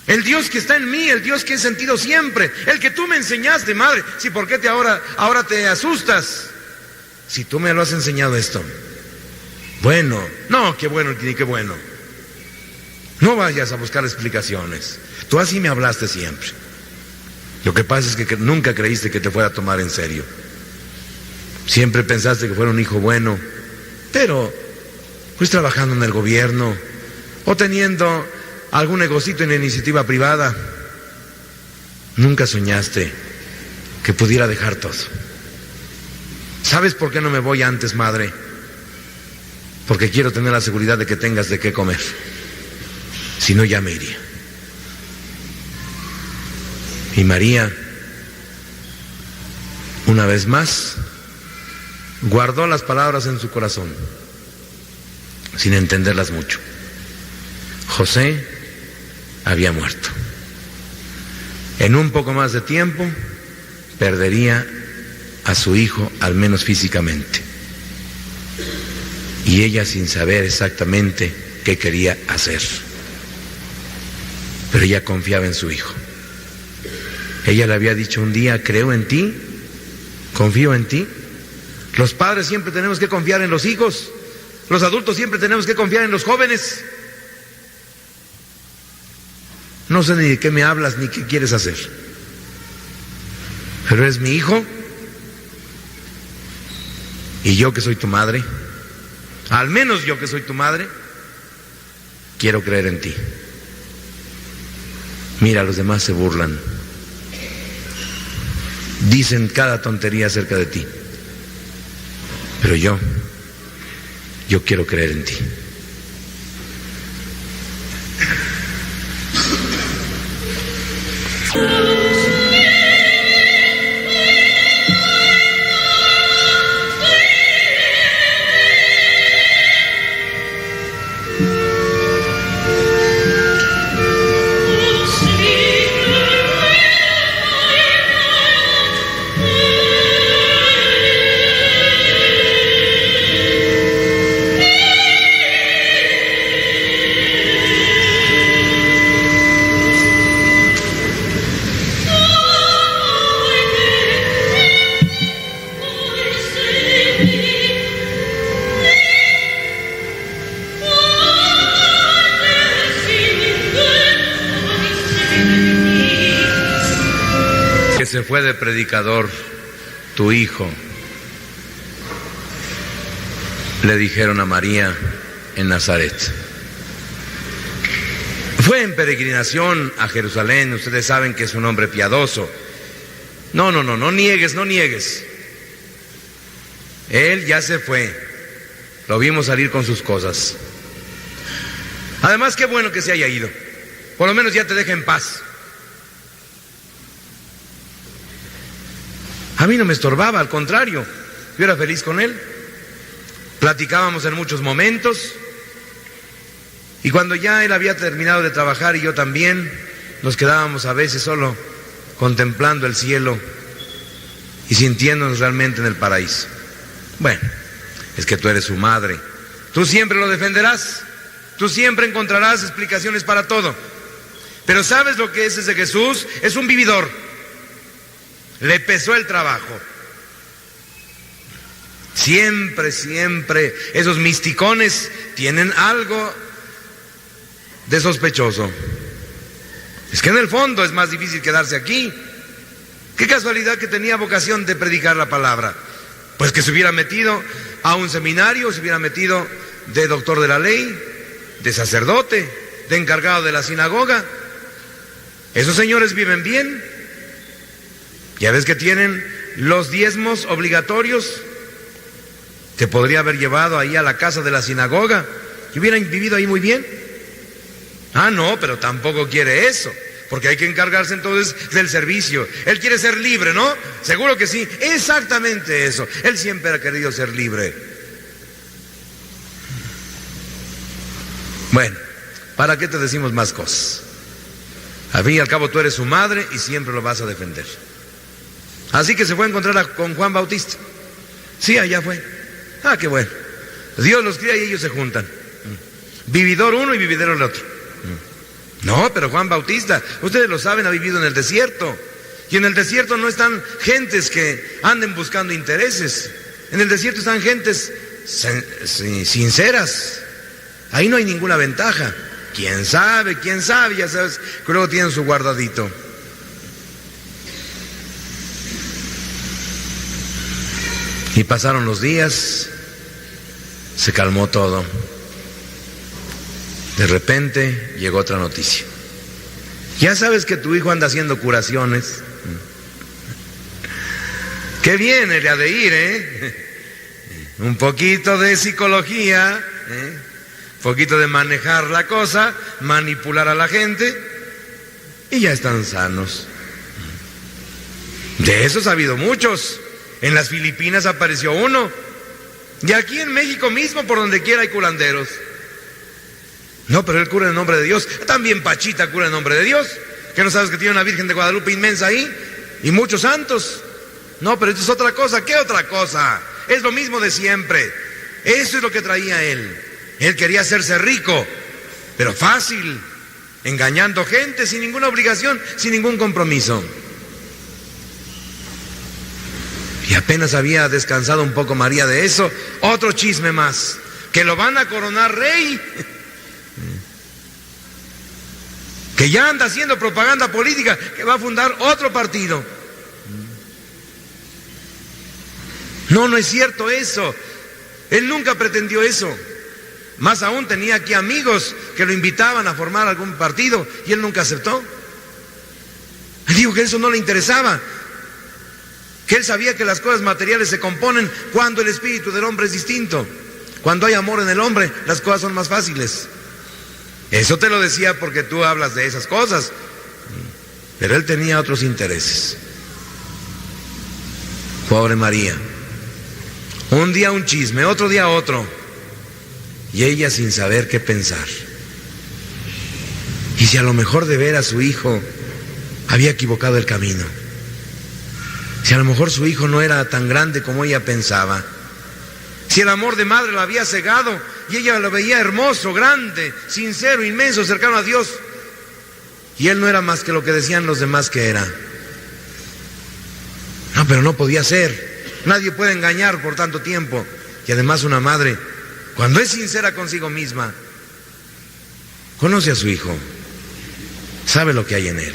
El Dios que está en mí, el Dios que he sentido siempre, el que tú me enseñaste, madre. Sí, ¿por qué ahora te asustas? Si tú me lo has enseñado esto. Bueno, no, qué bueno ni qué bueno. No vayas a buscar explicaciones. Tú así me hablaste siempre. Lo que pasa es que nunca creíste que te fuera a tomar en serio. Siempre pensaste que fuera un hijo bueno, pero pues trabajando en el gobierno o teniendo algún negocito en la iniciativa privada. Nunca soñaste que pudiera dejar todo. ¿Sabes por qué no me voy antes, madre? Porque quiero tener la seguridad de que tengas de qué comer. Si no, ya me iría. Y María, una vez más, guardó las palabras en su corazón. sin entenderlas mucho. José había muerto. En un poco más de tiempo perdería a su hijo, al menos físicamente. Y ella sin saber exactamente qué quería hacer. Pero ella confiaba en su hijo. Ella le había dicho un día: creo en ti, confío en ti. Los padres siempre tenemos que confiar en los hijos. Los adultos siempre tenemos que confiar en los jóvenes. No sé ni de qué me hablas ni qué quieres hacer, pero eres mi hijo, y yo que soy tu madre, al menos yo que soy tu madre, quiero creer en ti. Mira, los demás se burlan, dicen cada tontería acerca de ti, pero yo quiero creer en ti. Se fue de predicador tu hijo, le dijeron a María en Nazaret. Fue en peregrinación a Jerusalén. Ustedes saben que es un hombre piadoso. No niegues. Él ya se fue. Lo vimos salir con sus cosas. Además, qué bueno que se haya ido. Por lo menos ya te deja en paz. A mí no me estorbaba, al contrario, yo era feliz con él. Platicábamos en muchos momentos, y cuando ya él había terminado de trabajar y yo también, nos quedábamos a veces solo contemplando el cielo y sintiéndonos realmente en el paraíso. Bueno, es que tú eres su madre, tú siempre lo defenderás, tú siempre encontrarás explicaciones para todo, pero ¿sabes lo que es ese Jesús? Es un vividor. Le pesó el trabajo. Siempre esos misticones tienen algo de sospechoso. Es que en el fondo es más difícil quedarse aquí. Qué casualidad que tenía vocación de predicar la palabra. Pues que se hubiera metido a un seminario, se hubiera metido de doctor de la ley, de sacerdote, de encargado de la sinagoga. Esos señores viven bien. Ya ves que tienen los diezmos obligatorios. Te podría haber llevado ahí a la casa de la sinagoga y hubieran vivido ahí muy bien. Ah, no, pero tampoco quiere eso, porque hay que encargarse entonces del servicio. Él quiere ser libre, ¿no? Seguro que sí, exactamente eso. Él siempre ha querido ser libre. Bueno, ¿para qué te decimos más cosas? Al fin y al cabo tú eres su madre y siempre lo vas a defender. Así que se fue a encontrar con Juan Bautista. Sí, allá fue. Ah, qué bueno. Dios los cría y ellos se juntan. Vividor uno y vividor el otro. No, pero Juan Bautista, ustedes lo saben, ha vivido en el desierto. Y en el desierto no están gentes que anden buscando intereses. En el desierto están gentes sinceras. Ahí no hay ninguna ventaja. ¿Quién sabe? Ya sabes que luego tienen su guardadito. Y pasaron los días, se calmó todo. De repente llegó otra noticia. Ya sabes que tu hijo anda haciendo curaciones. Qué bien le ha de ir, Un poquito de psicología, un poquito de manejar la cosa, manipular a la gente, y ya están sanos. De esos ha habido muchos. En las Filipinas apareció uno. Y aquí en México mismo, por donde quiera hay curanderos. No, pero él cura en el nombre de Dios. También Pachita cura en el nombre de Dios. ¿Que no sabes que tiene una Virgen de Guadalupe inmensa ahí? Y muchos santos. No, pero esto es otra cosa. ¿Qué otra cosa? Es lo mismo de siempre. Eso es lo que traía él. Él quería hacerse rico, pero fácil, engañando gente sin ninguna obligación, sin ningún compromiso. Y apenas había descansado un poco María de eso, otro chisme más, que lo van a coronar rey, que ya anda haciendo propaganda política, que va a fundar otro partido. No, no es cierto eso. Él nunca pretendió eso. Más aún tenía aquí amigos que lo invitaban a formar algún partido y él nunca aceptó. Él dijo que eso no le interesaba, que él sabía que las cosas materiales se componen cuando el espíritu del hombre es distinto. Cuando hay amor en el hombre, las cosas son más fáciles. Eso te lo decía porque tú hablas de esas cosas, pero él tenía otros intereses. Pobre María. Un día un chisme, otro día otro, y ella sin saber qué pensar. Y si a lo mejor de ver a su hijo había equivocado el camino, si a lo mejor su hijo no era tan grande como ella pensaba, si el amor de madre lo había cegado y ella lo veía hermoso, grande, sincero, inmenso, cercano a Dios, y él no era más que lo que decían los demás que era. No, pero no podía ser. Nadie puede engañar por tanto tiempo. Y además una madre, cuando es sincera consigo misma, conoce a su hijo, sabe lo que hay en él.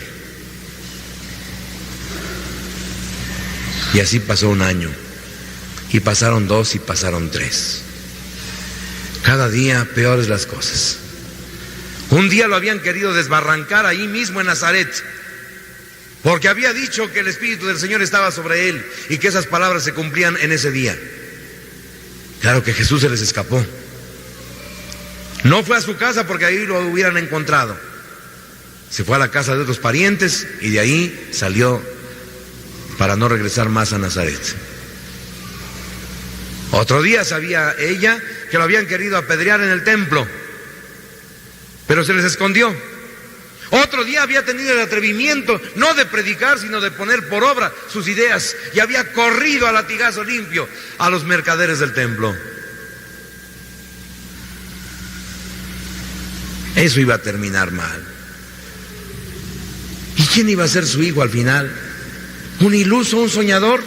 Y así pasó un año, y pasaron 2 y pasaron 3. Cada día peores las cosas. Un día lo habían querido desbarrancar ahí mismo en Nazaret, porque había dicho que el Espíritu del Señor estaba sobre él y que esas palabras se cumplían en ese día. Claro que Jesús se les escapó. No fue a su casa porque ahí lo hubieran encontrado. Se fue a la casa de otros parientes y de ahí salió para no regresar más a Nazaret. Otro día sabía ella que lo habían querido apedrear en el templo, pero se les escondió. Otro día había tenido el atrevimiento no de predicar, sino de poner por obra sus ideas, y había corrido a latigazo limpio a los mercaderes del templo. Eso iba a terminar mal. ¿Y quién iba a ser su hijo al final? ¿Un iluso, un soñador?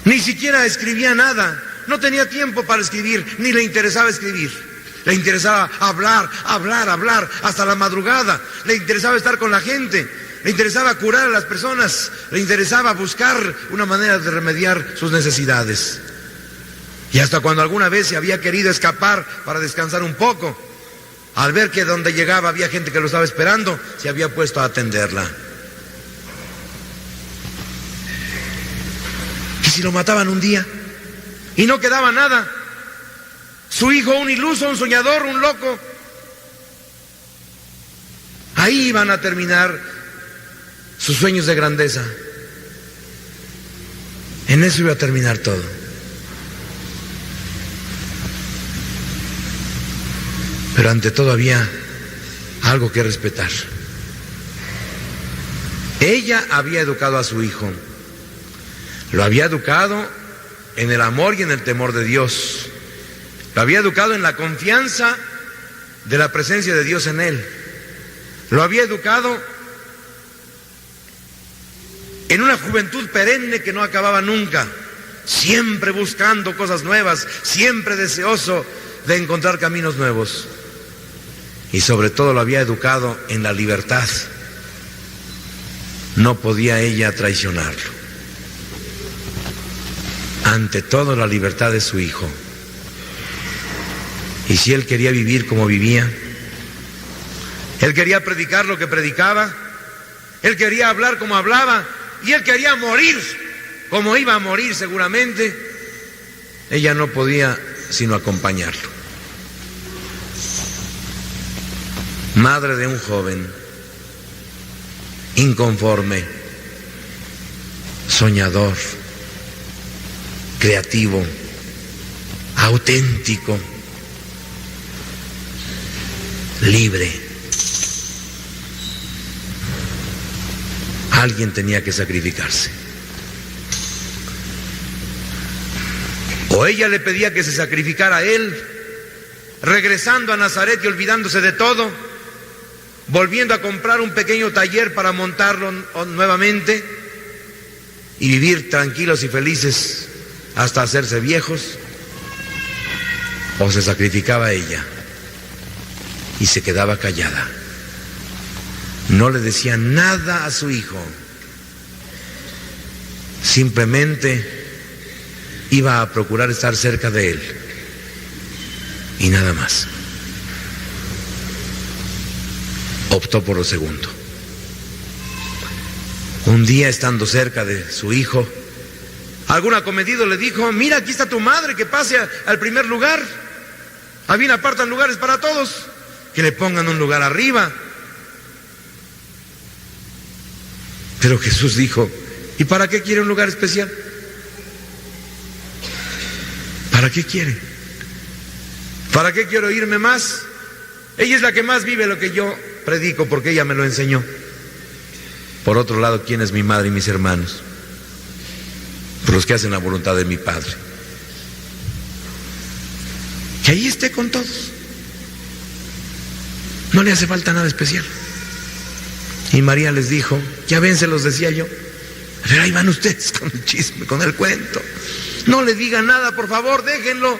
Ni siquiera escribía nada, no tenía tiempo para escribir, ni le interesaba escribir. Le interesaba hablar hasta la madrugada. Le interesaba estar con la gente. Le interesaba curar a las personas. Le interesaba buscar una manera de remediar sus necesidades. Y hasta cuando alguna vez se había querido escapar para descansar un poco, al ver que donde llegaba había gente que lo estaba esperando, se había puesto a atenderla. ¿Y si lo mataban un día? Y no quedaba nada. Su hijo, un iluso, un soñador, un loco. Ahí iban a terminar sus sueños de grandeza. En eso iba a terminar todo. Pero ante todo había algo que respetar. Ella había educado a su hijo. Lo había educado en el amor y en el temor de Dios. Lo había educado en la confianza de la presencia de Dios en él. Lo había educado en una juventud perenne que no acababa nunca, siempre buscando cosas nuevas, siempre deseoso de encontrar caminos nuevos. Y sobre todo lo había educado en la libertad. No podía ella traicionarlo. Ante todo, la libertad de su hijo. Y si él quería vivir como vivía, él quería predicar lo que predicaba, él quería hablar como hablaba, y él quería morir como iba a morir seguramente, ella no podía sino acompañarlo. Madre de un joven inconforme, soñador, creativo, auténtico, libre. Alguien tenía que sacrificarse. O ella le pedía que se sacrificara a él, regresando a Nazaret y olvidándose de todo, volviendo a comprar un pequeño taller para montarlo nuevamente y vivir tranquilos y felices hasta hacerse viejos. O se sacrificaba ella y se quedaba callada. No le decía nada a su hijo. Simplemente iba a procurar estar cerca de él. Y nada más. Optó por lo segundo. Un día, estando cerca de su hijo, algún acometido le dijo: mira, aquí está tu madre, que pase al primer lugar. Bien apartan lugares para todos, que le pongan un lugar arriba. Pero Jesús dijo: ¿y para qué quiere un lugar especial? ¿Para qué quiere? ¿Para qué quiero irme más? Ella es la que más vive lo que yo predico, porque ella me lo enseñó. Por otro lado, ¿quién es mi madre y mis hermanos? Por los que hacen la voluntad de mi Padre. Que ahí esté con todos. No le hace falta nada especial. Y María les dijo: ya ven, se los decía yo. Pero ahí van ustedes con el chisme, con el cuento. No le digan nada, por favor, déjenlo.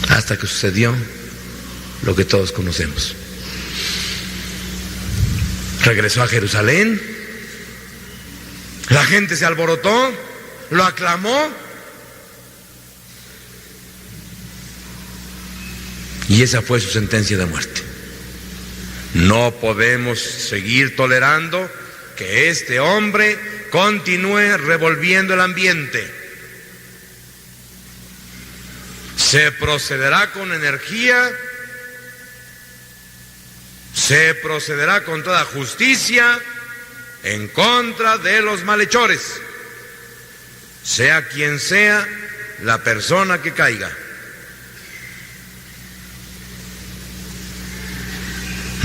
Hasta que sucedió lo que todos conocemos. Regresó a Jerusalén, la gente se alborotó, lo aclamó, y esa fue su sentencia de muerte. No podemos seguir tolerando que este hombre continúe revolviendo el ambiente. Se procederá con energía, se procederá con toda justicia en contra de los malhechores, sea quien sea la persona que caiga.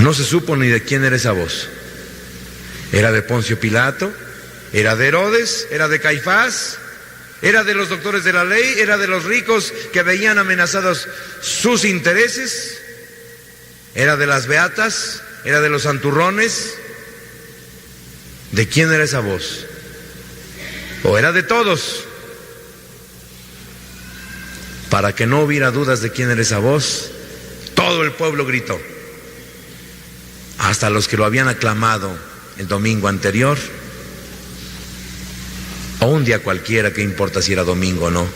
No se supo ni de quién era esa voz. ¿Era de Poncio Pilato? ¿Era de Herodes? ¿Era de Caifás? ¿Era de los doctores de la ley? ¿Era de los ricos que veían amenazados sus intereses? ¿Era de las beatas? ¿Era de los santurrones? ¿De quién era esa voz? ¿O era de todos? Para que no hubiera dudas de quién era esa voz, todo el pueblo gritó. Hasta los que lo habían aclamado el domingo anterior, o un día cualquiera, que importa si era domingo o no,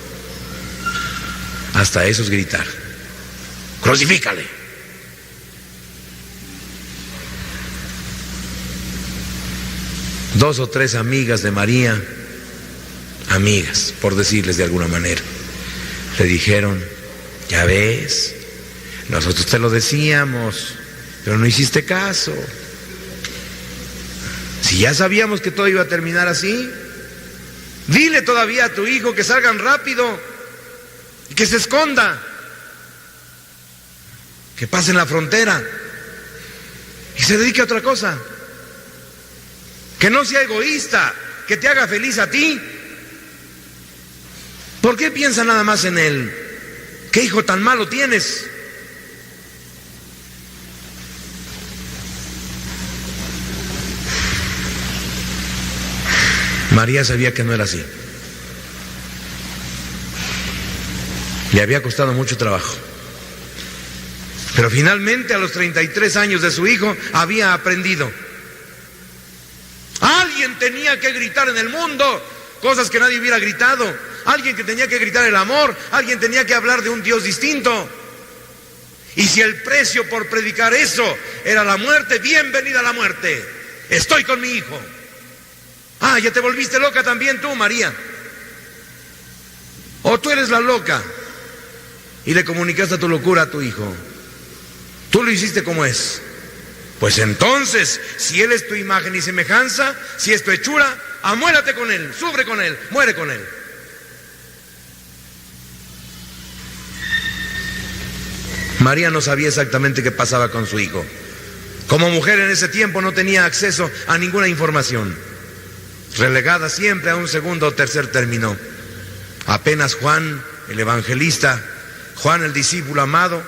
hasta esos gritar: ¡crucifícale! Dos o tres amigas de María, amigas, por decirles de alguna manera, le dijeron: ya ves, nosotros te lo decíamos, pero no hiciste caso. Si ya sabíamos que todo iba a terminar así, dile todavía a tu hijo que salgan rápido y que se esconda, que pasen la frontera y se dedique a otra cosa, que no sea egoísta, que te haga feliz a ti. ¿Por qué piensa nada más en él? ¿Qué hijo tan malo tienes? María sabía que no era así. Le había costado mucho trabajo. Pero finalmente, a los 33 años de su hijo, había aprendido. Alguien tenía que gritar en el mundo cosas que nadie hubiera gritado. Alguien que tenía que gritar el amor. Alguien tenía que hablar de un Dios distinto. Y si el precio por predicar eso era la muerte, bienvenida a la muerte. Estoy con mi hijo. Ah, ya te volviste loca también tú, María. O tú eres la loca y le comunicaste tu locura a tu hijo. Tú lo hiciste como es. Pues entonces, si él es tu imagen y semejanza, si es tu hechura, amuérate con él, sufre con él, muere con él. María no sabía exactamente qué pasaba con su hijo. Como mujer en ese tiempo no tenía acceso a ninguna información, relegada siempre a un segundo o tercer término. Apenas Juan, el evangelista, Juan el discípulo amado,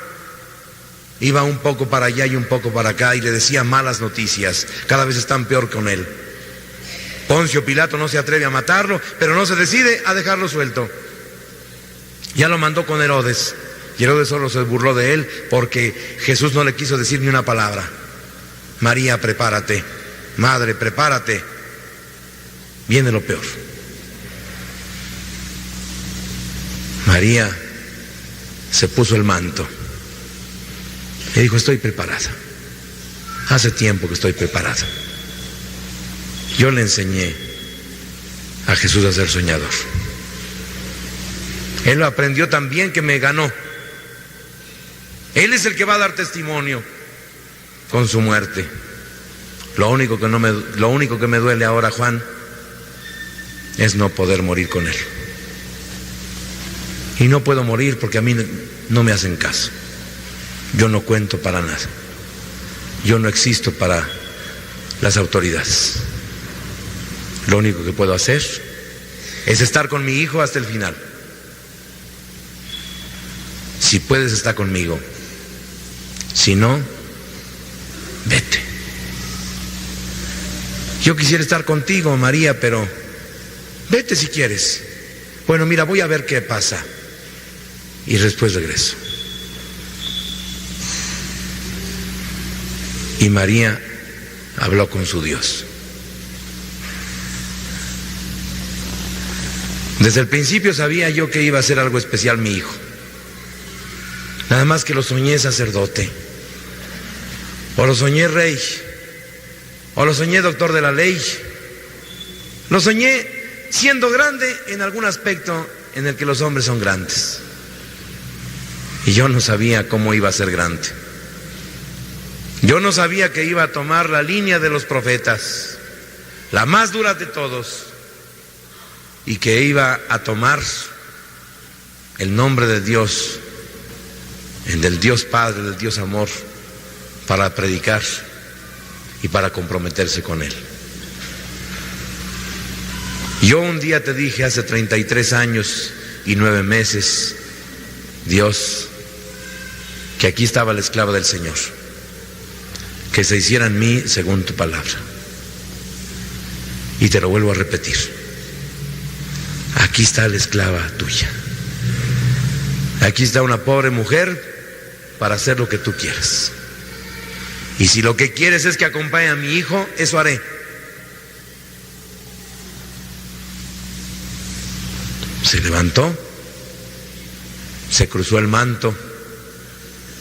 iba un poco para allá y un poco para acá y le decía malas noticias. Cada vez están peor con él. Poncio Pilato no se atreve a matarlo, pero no se decide a dejarlo suelto. Ya lo mandó con Herodes, y Herodes solo se burló de él porque Jesús no le quiso decir ni una palabra. María, prepárate. Madre, prepárate. Viene lo peor. María se puso el manto y dijo: estoy preparada. Hace tiempo que estoy preparada. Yo le enseñé a Jesús a ser soñador. Él lo aprendió tan bien que me ganó. Él es el que va a dar testimonio con su muerte. Lo único que me duele ahora, Juan, es no poder morir con él. Y no puedo morir porque a mí no me hacen caso. Yo no cuento para nada. Yo no existo para las autoridades. Lo único que puedo hacer es estar con mi hijo hasta el final. Si puedes, está conmigo. Si no, vete. Yo quisiera estar contigo, María, pero vete si quieres. Bueno, mira, voy a ver qué pasa y después regreso. Y María habló con su Dios. Desde el principio sabía yo que iba a ser algo especial mi hijo. Nada más que lo soñé sacerdote, o lo soñé rey, o lo soñé doctor de la ley. Lo soñé siendo grande en algún aspecto en el que los hombres son grandes. Y yo no sabía cómo iba a ser grande. Yo no sabía que iba a tomar la línea de los profetas, la más dura de todos, y que iba a tomar el nombre de Dios, el del Dios Padre, del Dios Amor, para predicar y para comprometerse con Él. Yo un día te dije, hace 33 años y 9 meses, Dios, que aquí estaba la esclava del Señor, que se hiciera en mí según tu palabra. Y te lo vuelvo a repetir, aquí está la esclava tuya. Aquí está una pobre mujer para hacer lo que tú quieras. Y si lo que quieres es que acompañe a mi hijo, eso haré. Se levantó, se cruzó el manto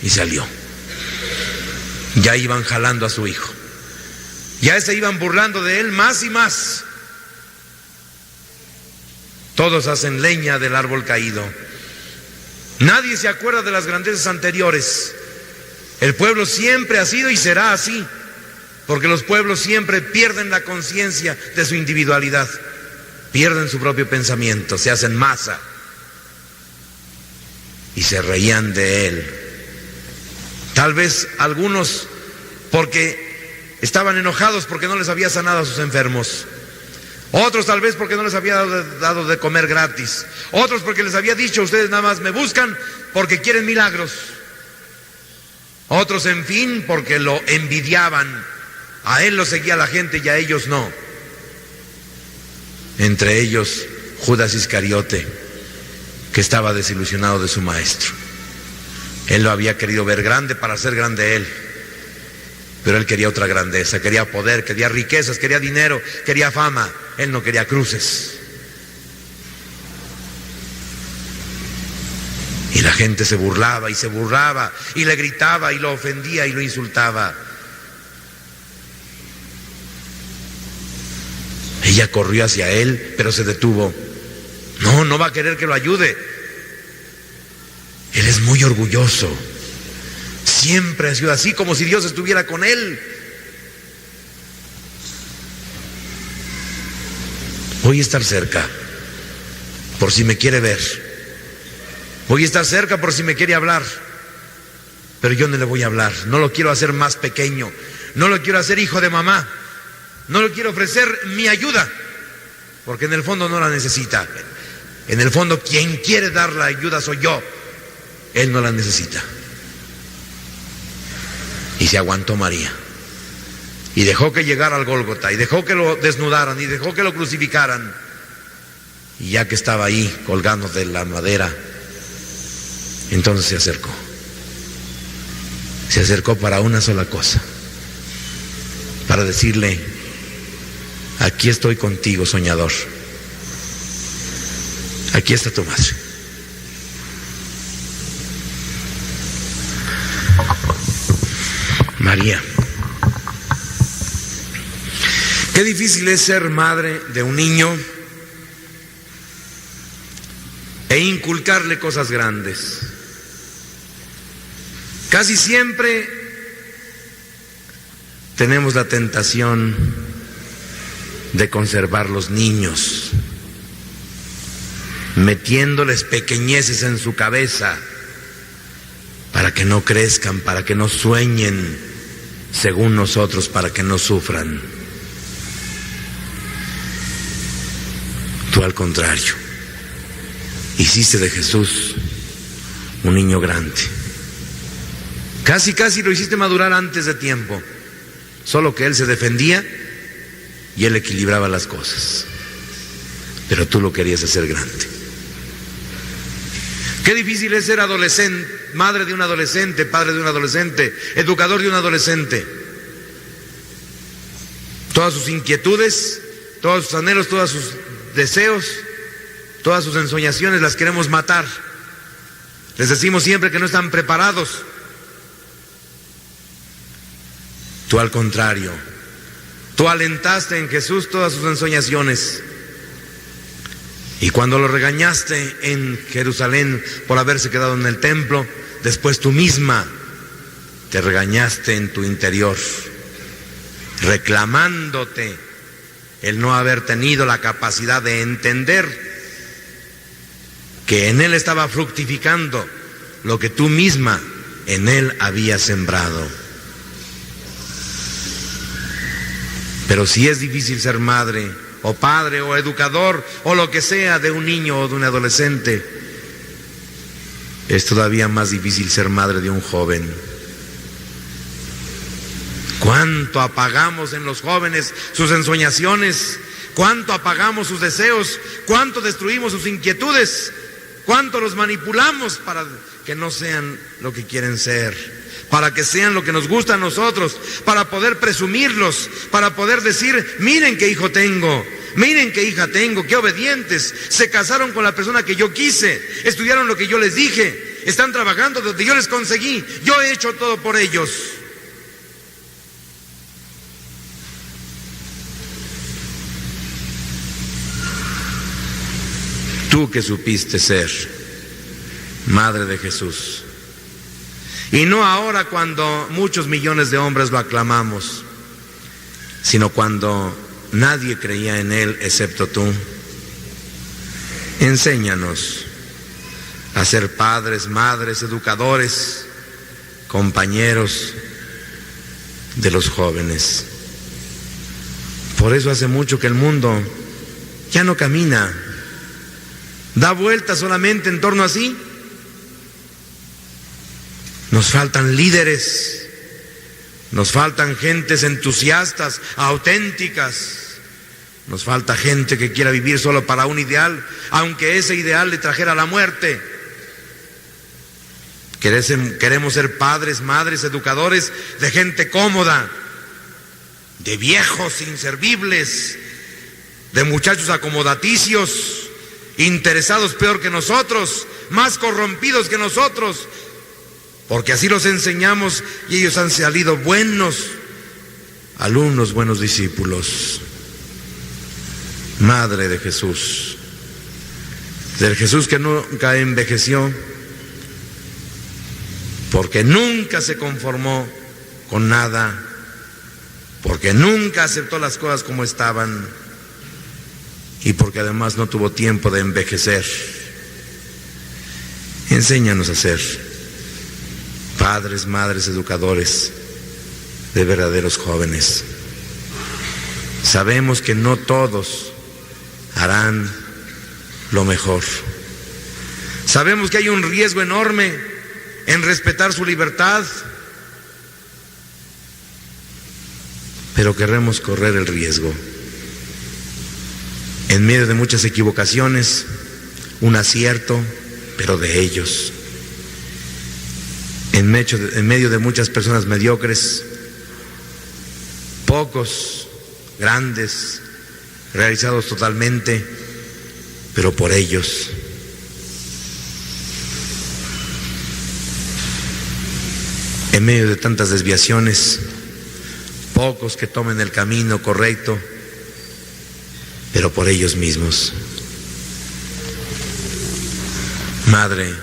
y salió. Ya iban jalando a su hijo. Ya se iban burlando de él más y más. Todos hacen leña del árbol caído. Nadie se acuerda de las grandezas anteriores. El pueblo siempre ha sido y será así, porque los pueblos siempre pierden la conciencia de su individualidad, pierden su propio pensamiento, se hacen masa. Y se reían de él. Tal vez algunos porque estaban enojados porque no les había sanado a sus enfermos. Otros tal vez porque no les había dado de comer gratis. Otros porque les había dicho: ustedes nada más me buscan porque quieren milagros. Otros, en fin, porque lo envidiaban. A él lo seguía la gente y a ellos no. Entre ellos Judas Iscariote, que estaba desilusionado de su maestro. Él lo había querido ver grande para ser grande él. Pero él quería otra grandeza, quería poder, quería riquezas, quería dinero, quería fama. Él no quería cruces. Y la gente se burlaba y le gritaba y lo ofendía y lo insultaba. Ella corrió hacia él, pero se detuvo. No va a querer que lo ayude. Él es muy orgulloso. Siempre ha sido así, como si Dios estuviera con él. Voy a estar cerca, por si me quiere ver. Voy a estar cerca por si me quiere hablar. pero yo no le voy a hablar, no lo quiero hacer más pequeño, no lo quiero hacer hijo de mamá, no le quiero ofrecer mi ayuda, porque en el fondo no la necesita. En el fondo quien quiere dar la ayuda soy yo, él no la necesita. Y se aguantó María, y dejó que llegara al Gólgota, y dejó que lo desnudaran, y dejó que lo crucificaran, y ya que estaba ahí colgando de la madera, entonces se acercó para una sola cosa, para decirle: aquí estoy contigo, soñador, aquí está tu madre. María. Qué difícil es ser madre de un niño e inculcarle cosas grandes. Casi siempre tenemos la tentación de conservar los niños, metiéndoles pequeñeces en su cabeza para que no crezcan, para que no sueñen según nosotros, para que no sufran. Tú, al contrario, hiciste de Jesús un niño grande. Casi lo hiciste madurar antes de tiempo, solo que él se defendía y él equilibraba las cosas, pero tú lo querías hacer grande. Qué difícil es ser adolescente, madre de un adolescente, padre de un adolescente, educador de un adolescente. Todas sus inquietudes, todos sus anhelos, todos sus deseos, todas sus ensoñaciones las queremos matar. Les decimos siempre que no están preparados. Tú, al contrario, tú alentaste en Jesús todas sus ensoñaciones. Y cuando lo regañaste en Jerusalén por haberse quedado en el templo, después tú misma te regañaste en tu interior, reclamándote el no haber tenido la capacidad de entender que en él estaba fructificando lo que tú misma en él habías sembrado. Pero si es difícil ser madre o padre o educador o lo que sea de un niño o de un adolescente, es todavía más difícil ser madre de un joven. ¿Cuánto apagamos en los jóvenes sus ensoñaciones? ¿Cuánto apagamos sus deseos? ¿Cuánto destruimos sus inquietudes? ¿Cuánto los manipulamos para que no sean lo que quieren ser? Para que sean lo que nos gusta a nosotros, para poder presumirlos, para poder decir: miren qué hijo tengo, miren qué hija tengo, qué obedientes, se casaron con la persona que yo quise, estudiaron lo que yo les dije, están trabajando donde yo les conseguí, yo he hecho todo por ellos. Tú que supiste ser madre de Jesús, y no ahora cuando muchos millones de hombres lo aclamamos, sino cuando nadie creía en él excepto tú. Enséñanos a ser padres, madres, educadores, compañeros de los jóvenes. Por eso hace mucho que el mundo ya no camina, da vueltas solamente en torno a sí. Nos faltan líderes, nos faltan gentes entusiastas, auténticas, nos falta gente que quiera vivir solo para un ideal, aunque ese ideal le trajera la muerte. Queremos ser padres, madres, educadores de gente cómoda, de viejos inservibles, de muchachos acomodaticios, interesados peor que nosotros, más corrompidos que nosotros, porque así los enseñamos y ellos han salido buenos alumnos, buenos discípulos. Madre de Jesús, del Jesús que nunca envejeció, porque nunca se conformó con nada, porque nunca aceptó las cosas como estaban y porque además no tuvo tiempo de envejecer. Enséñanos a ser padres, madres, educadores de verdaderos jóvenes. Sabemos que no todos harán lo mejor. Sabemos que hay un riesgo enorme en respetar su libertad, pero queremos correr el riesgo. En medio de muchas equivocaciones, un acierto, pero de ellos. En medio de muchas personas mediocres, pocos grandes, realizados totalmente, pero por ellos. En medio de tantas desviaciones, pocos que tomen el camino correcto, pero por ellos mismos. Madre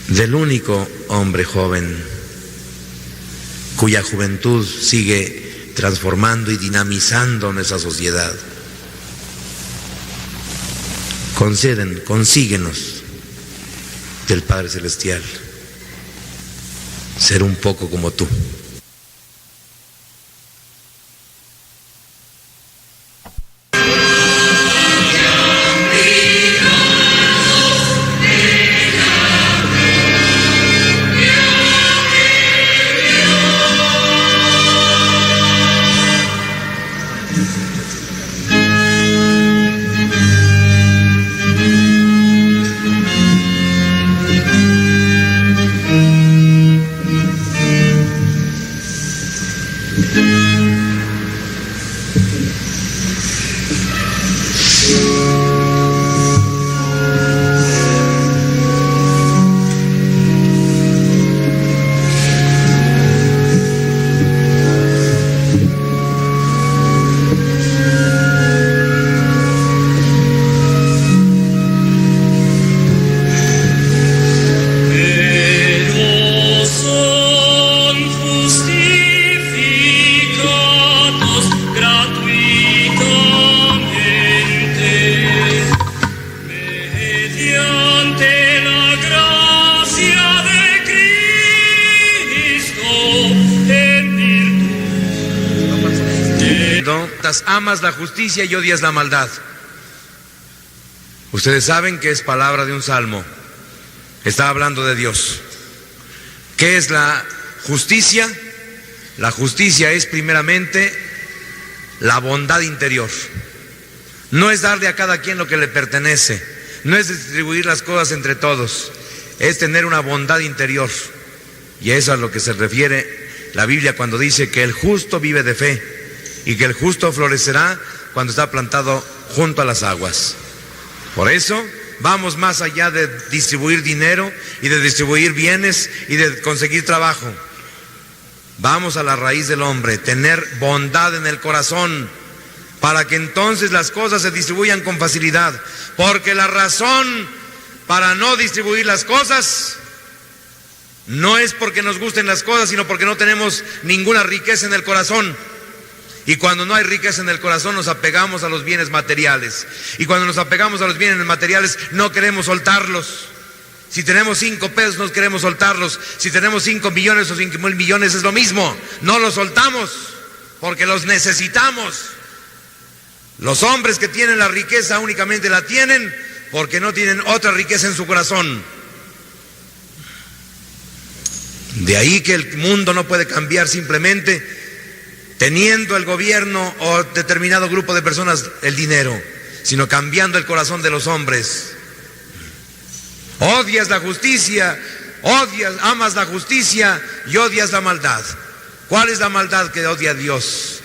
del único hombre joven cuya juventud sigue transformando y dinamizando nuestra sociedad, consíguenos del Padre Celestial ser un poco como tú. Amas la justicia y odias la maldad. Ustedes saben que es palabra de un salmo. Está hablando de Dios. ¿Qué es la justicia? La justicia es primeramente la bondad interior. No es darle a cada quien lo que le pertenece. No es distribuir las cosas entre todos. Es tener una bondad interior. Y eso es a lo que se refiere la Biblia cuando dice que el justo vive de fe y que el justo florecerá cuando está plantado junto a las aguas. Por eso vamos más allá de distribuir dinero y de distribuir bienes y de conseguir trabajo. Vamos a la raíz del hombre, tener bondad en el corazón, para que entonces las cosas se distribuyan con facilidad. Porque la razón para no distribuir las cosas no es porque nos gusten las cosas, sino porque no tenemos ninguna riqueza en el corazón. Y cuando no hay riqueza en el corazón nos apegamos a los bienes materiales. Y cuando nos apegamos a los bienes materiales no queremos soltarlos. Si tenemos 5 pesos no queremos soltarlos. Si tenemos 5 millones o 5,000 millones es lo mismo. No los soltamos porque los necesitamos. Los hombres que tienen la riqueza únicamente la tienen porque no tienen otra riqueza en su corazón. De ahí que el mundo no puede cambiar simplemente teniendo el gobierno o determinado grupo de personas el dinero, sino cambiando el corazón de los hombres. Odias la justicia, amas la justicia y odias la maldad. ¿Cuál es la maldad que odia Dios?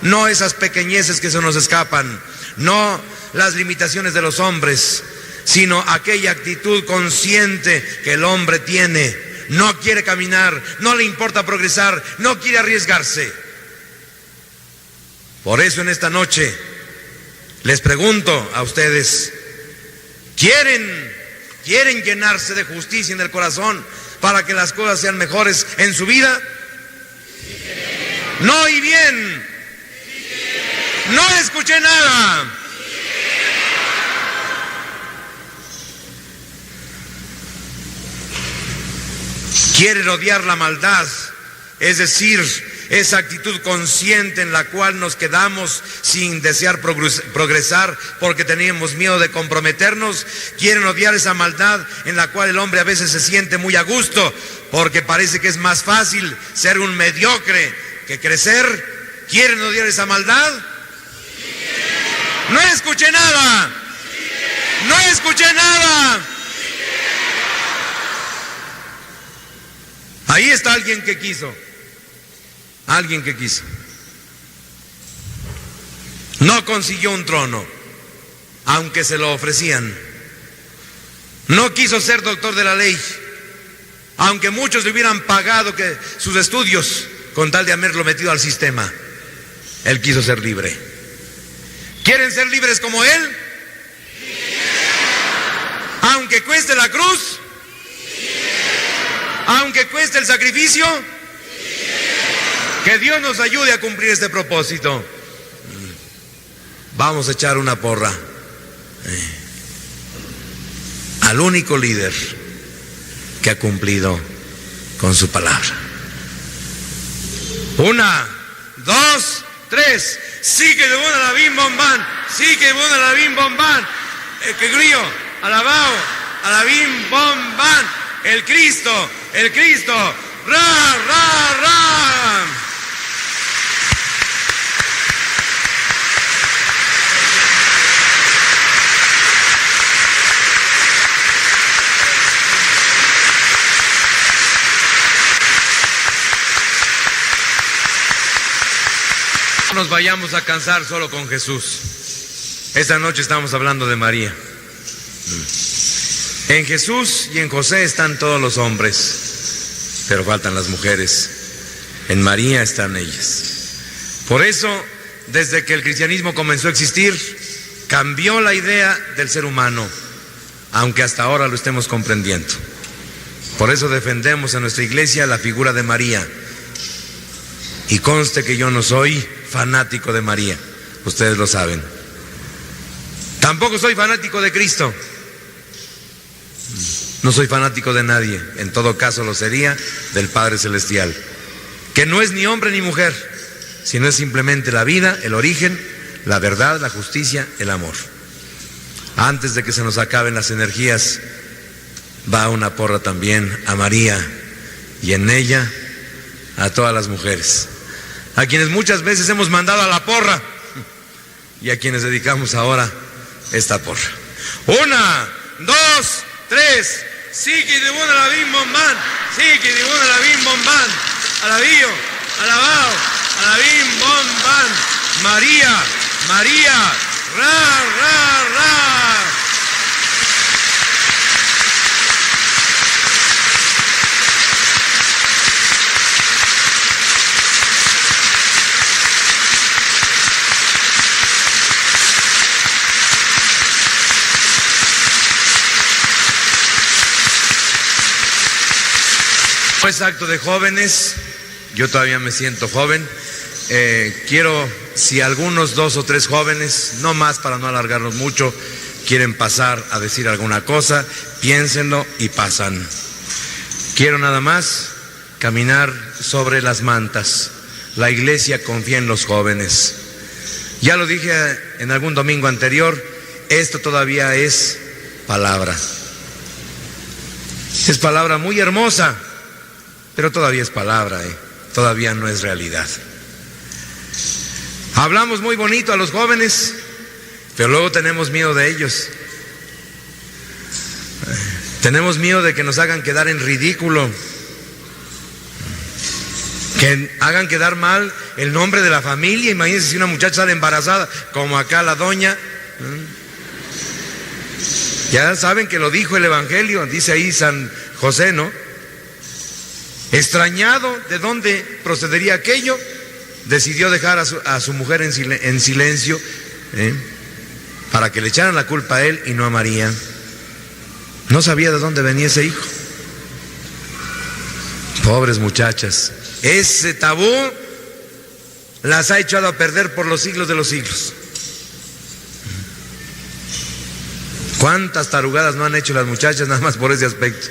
No esas pequeñeces que se nos escapan, no las limitaciones de los hombres, sino aquella actitud consciente que el hombre tiene. No quiere caminar, no le importa progresar, no quiere arriesgarse. Por eso en esta noche les pregunto a ustedes, ¿quieren llenarse de justicia en el corazón para que las cosas sean mejores en su vida? No oí bien. No escuché nada. Quieren odiar la maldad, es decir, esa actitud consciente en la cual nos quedamos sin desear progresar porque teníamos miedo de comprometernos. Quieren odiar esa maldad en la cual el hombre a veces se siente muy a gusto porque parece que es más fácil ser un mediocre que crecer. ¿Quieren odiar esa maldad? No escuché nada. No escuché nada. Ahí está alguien que quiso. Alguien que quiso. No consiguió un trono, aunque se lo ofrecían. No quiso ser doctor de la ley, aunque muchos le hubieran pagado sus estudios con tal de haberlo metido al sistema. Él quiso ser libre. ¿Quieren ser libres como él? Aunque cueste la cruz, aunque cueste el sacrificio. Que Dios nos ayude a cumplir este propósito. Vamos a echar una porra al único líder que ha cumplido con su palabra. 1, 2, 3. Sí que de buena la bim bombán. Sí que de buena la bim bombán. Que grillo, alabao, alabim bombán. El Cristo, el Cristo. Ra, ra, ra. No nos vayamos a cansar solo con Jesús. Esta noche estamos hablando de María. En Jesús y en José están todos los hombres, pero faltan las mujeres. En María están ellas. Por eso, desde que el cristianismo comenzó a existir, cambió la idea del ser humano, aunque hasta ahora lo estemos comprendiendo. Por eso defendemos en nuestra iglesia la figura de María. Y conste que yo no soy fanático de María, ustedes lo saben. Tampoco soy fanático de Cristo. No soy fanático de nadie, en todo caso lo sería del Padre Celestial, que no es ni hombre ni mujer, sino es simplemente la vida, el origen, la verdad, la justicia, el amor. Antes de que se nos acaben las energías, va una porra también a María y en ella a todas las mujeres, a quienes muchas veces hemos mandado a la porra y a quienes dedicamos ahora esta porra. 1, 2, 3. Sí que de buena la bim bombán. Sí que de buena la bim bombán. Alabío, alabao, alabim bombán. María, María, ra, ra, ra. Es acto de jóvenes, yo todavía me siento joven. Quiero, si algunos 2 o 3 jóvenes, no más para no alargarnos mucho, quieren pasar a decir alguna cosa, piénsenlo y pasan. Quiero nada más caminar sobre las mantas. La iglesia confía en los jóvenes. Ya lo dije en algún domingo anterior, esto todavía es palabra. Es palabra muy hermosa, pero todavía es palabra, todavía no es realidad. Hablamos muy bonito a los jóvenes, pero luego tenemos miedo de ellos. Tenemos miedo de que nos hagan quedar en ridículo, que hagan quedar mal el nombre de la familia. Imagínense si una muchacha sale embarazada, como acá la doña. Ya saben que lo dijo el Evangelio, dice ahí San José, ¿no? Extrañado de dónde procedería aquello, decidió dejar a su mujer en silencio, para que le echaran la culpa a él y no a María. No sabía de dónde venía ese hijo. Pobres muchachas, ese tabú las ha echado a perder por los siglos de los siglos. ¿Cuántas tarugadas no han hecho las muchachas nada más por ese aspecto?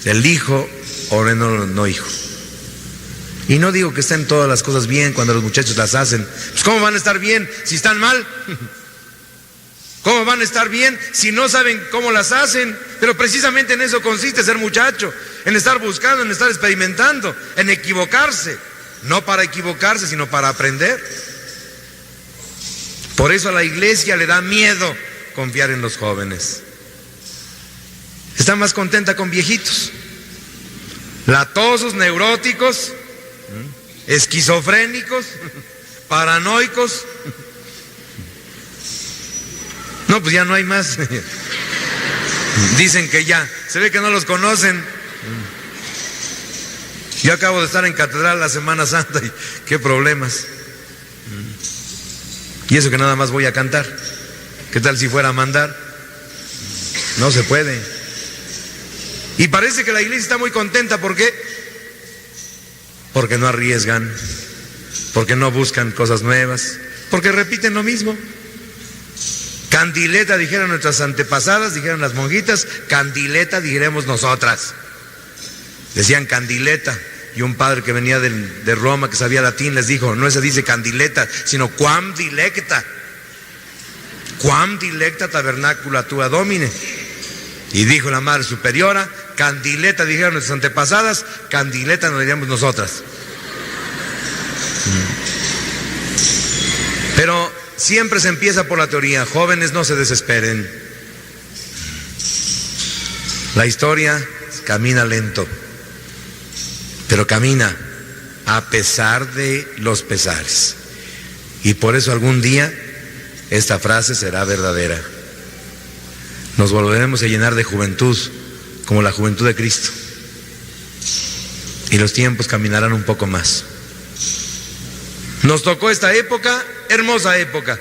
El hijo orémoslo, no, hijo. Y no digo que estén todas las cosas bien cuando los muchachos las hacen. Pues ¿cómo van a estar bien si están mal? ¿Cómo van a estar bien si no saben cómo las hacen? Pero precisamente en eso consiste ser muchacho, en estar buscando, en estar experimentando, en equivocarse. No para equivocarse, sino para aprender. Por eso a la iglesia le da miedo confiar en los jóvenes. Está más contenta con viejitos, latosos, neuróticos, esquizofrénicos, paranoicos. No, pues ya no hay más. Dicen que ya, se ve que no los conocen. Yo acabo de estar en catedral la Semana Santa y qué problemas. Y eso que nada más voy a cantar. ¿Qué tal si fuera a mandar? No se puede. Y parece que la iglesia está muy contenta. ¿Por qué? Porque no arriesgan, porque no buscan cosas nuevas, porque repiten lo mismo. Candileta dijeron nuestras antepasadas, dijeron las monjitas, candileta diremos nosotras. Decían candileta, y un padre que venía de Roma, que sabía latín, les dijo, no se dice candileta, sino quam dilecta tabernacula tua domine. Y dijo la Madre Superiora, candileta dijeron nuestras antepasadas, candileta nos diríamos nosotras. Pero siempre se empieza por la teoría. Jóvenes, no se desesperen. La historia camina lento, pero camina a pesar de los pesares. Y por eso algún día esta frase será verdadera. Nos volveremos a llenar de juventud, como la juventud de Cristo. Y los tiempos caminarán un poco más. Nos tocó esta época, hermosa época.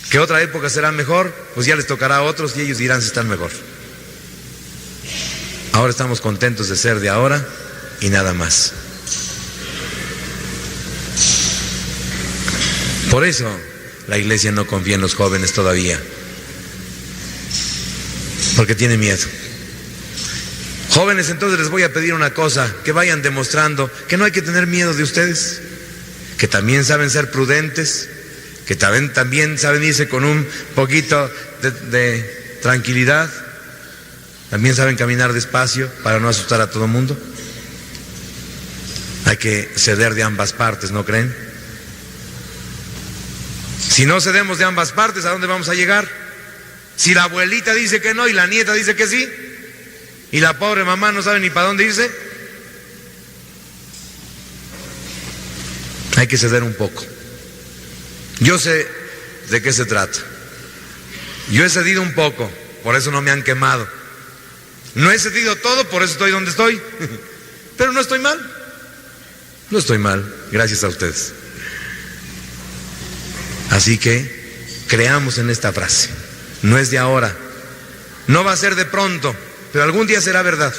¿Qué otra época será mejor? Pues ya les tocará a otros y ellos dirán si están mejor. Ahora estamos contentos de ser de ahora y nada más. Por eso la iglesia no confía en los jóvenes todavía, porque tiene miedo. Jóvenes, entonces les voy a pedir una cosa, que vayan demostrando que no hay que tener miedo de ustedes, que también saben ser prudentes, que también saben irse con un poquito de tranquilidad, también saben caminar despacio para no asustar a todo el mundo. Hay que ceder de ambas partes, ¿no creen? Si no cedemos de ambas partes, ¿a dónde vamos a llegar? Si la abuelita dice que no y la nieta dice que sí, y la pobre mamá no sabe ni para dónde irse, hay que ceder un poco. Yo sé de qué se trata. Yo he cedido un poco, por eso no me han quemado. No he cedido todo, por eso estoy donde estoy. Pero no estoy mal. No estoy mal, gracias a ustedes. Así que creamos en esta frase. No es de ahora, no va a ser de pronto, pero algún día será verdad.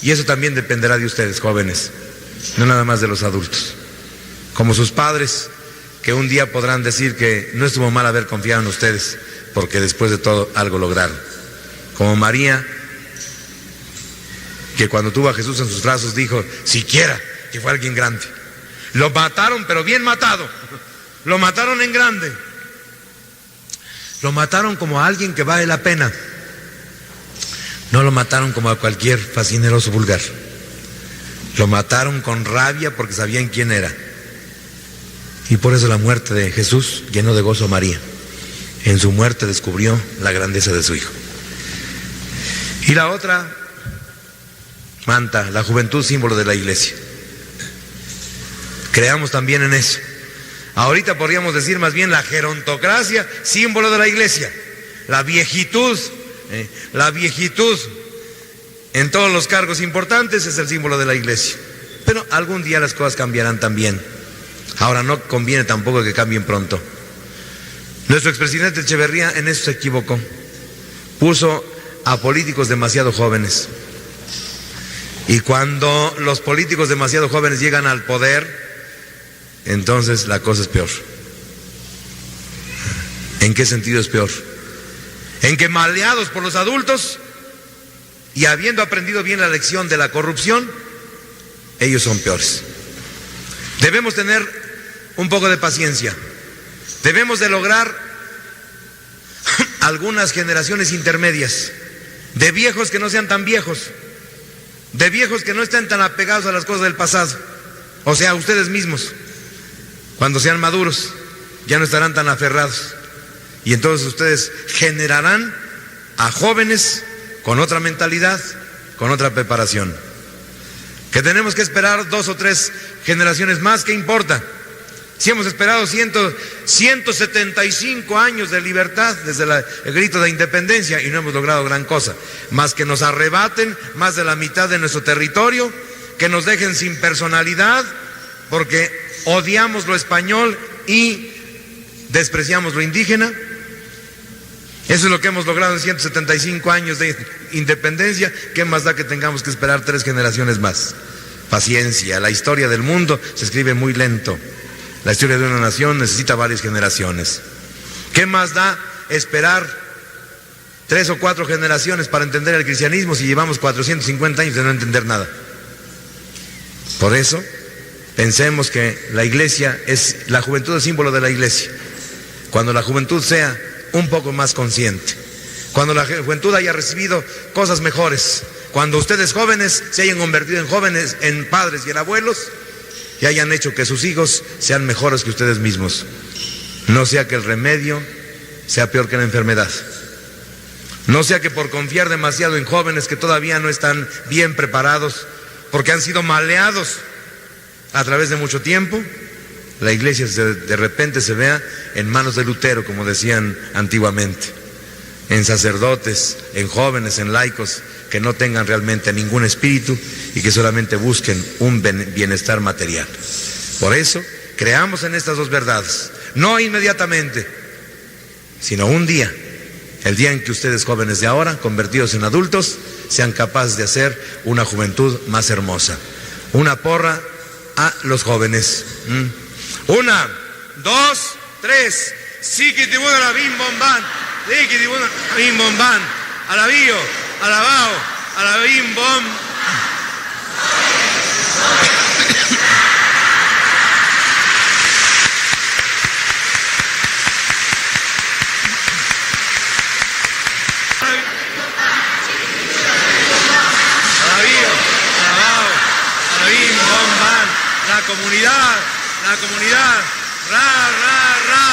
Y eso también dependerá de ustedes, jóvenes, no nada más de los adultos. Como sus padres, que un día podrán decir que no estuvo mal haber confiado en ustedes, porque después de todo algo lograron. Como María, que cuando tuvo a Jesús en sus brazos dijo, siquiera que fue alguien grande. Lo mataron, pero bien matado. Lo mataron en grande. Lo mataron como a alguien que vale la pena. No lo mataron como a cualquier fascineroso vulgar. Lo mataron con rabia porque sabían quién era. Y por eso la muerte de Jesús llenó de gozo a María. En su muerte descubrió la grandeza de su Hijo. Y la otra manta, la juventud, símbolo de la iglesia. Creamos también en eso. Ahorita podríamos decir más bien la gerontocracia, símbolo de la iglesia. La viejitud en todos los cargos importantes es el símbolo de la iglesia. Pero algún día las cosas cambiarán también. Ahora no conviene tampoco que cambien pronto. Nuestro expresidente Echeverría en eso se equivocó. Puso a políticos demasiado jóvenes. Y cuando los políticos demasiado jóvenes llegan al poder, entonces la cosa es peor. ¿En qué sentido es peor? En que maleados por los adultos y habiendo aprendido bien la lección de la corrupción, ellos son peores. Debemos tener un poco de paciencia. Debemos de lograr algunas generaciones intermedias, de viejos que no sean tan viejos, de viejos que no estén tan apegados a las cosas del pasado, o sea, ustedes mismos. Cuando sean maduros, ya no estarán tan aferrados, y entonces ustedes generarán a jóvenes con otra mentalidad, con otra preparación. Que tenemos que esperar 2 o 3 generaciones más, ¿qué importa? Si hemos esperado 175 años de libertad desde el grito de independencia y no hemos logrado gran cosa, más que nos arrebaten más de la mitad de nuestro territorio, que nos dejen sin personalidad porque odiamos lo español y despreciamos lo indígena. Eso es lo que hemos logrado en 175 años de independencia. ¿Qué más da que tengamos que esperar 3 generaciones más? Paciencia. La historia del mundo se escribe muy lento. La historia de una nación necesita varias generaciones. ¿Qué más da esperar 3 o 4 generaciones para entender el cristianismo si llevamos 450 años de no entender nada? Por eso, pensemos que la iglesia la juventud es símbolo de la iglesia. Cuando la juventud sea un poco más consciente, cuando la juventud haya recibido cosas mejores, cuando ustedes jóvenes se hayan convertido en jóvenes, en padres y en abuelos, y hayan hecho que sus hijos sean mejores que ustedes mismos. No sea que el remedio sea peor que la enfermedad. No sea que por confiar demasiado en jóvenes que todavía no están bien preparados, porque han sido maleados a través de mucho tiempo, la iglesia de repente se vea en manos de Lutero, como decían antiguamente, en sacerdotes, en jóvenes, en laicos que no tengan realmente ningún espíritu y que solamente busquen un bienestar material. Por eso, creamos en estas 2 verdades, no inmediatamente, sino un día, el día en que ustedes jóvenes de ahora, convertidos en adultos, sean capaces de hacer una juventud más hermosa. Una porra a los jóvenes. 1, 2, 3. Siquitibuna la bim bomban, siquitibuna la bim bomban, alabío, alabao, alabim bom. Alabío, alabao, alabim bomban, la comunidad, ra, ra, ra.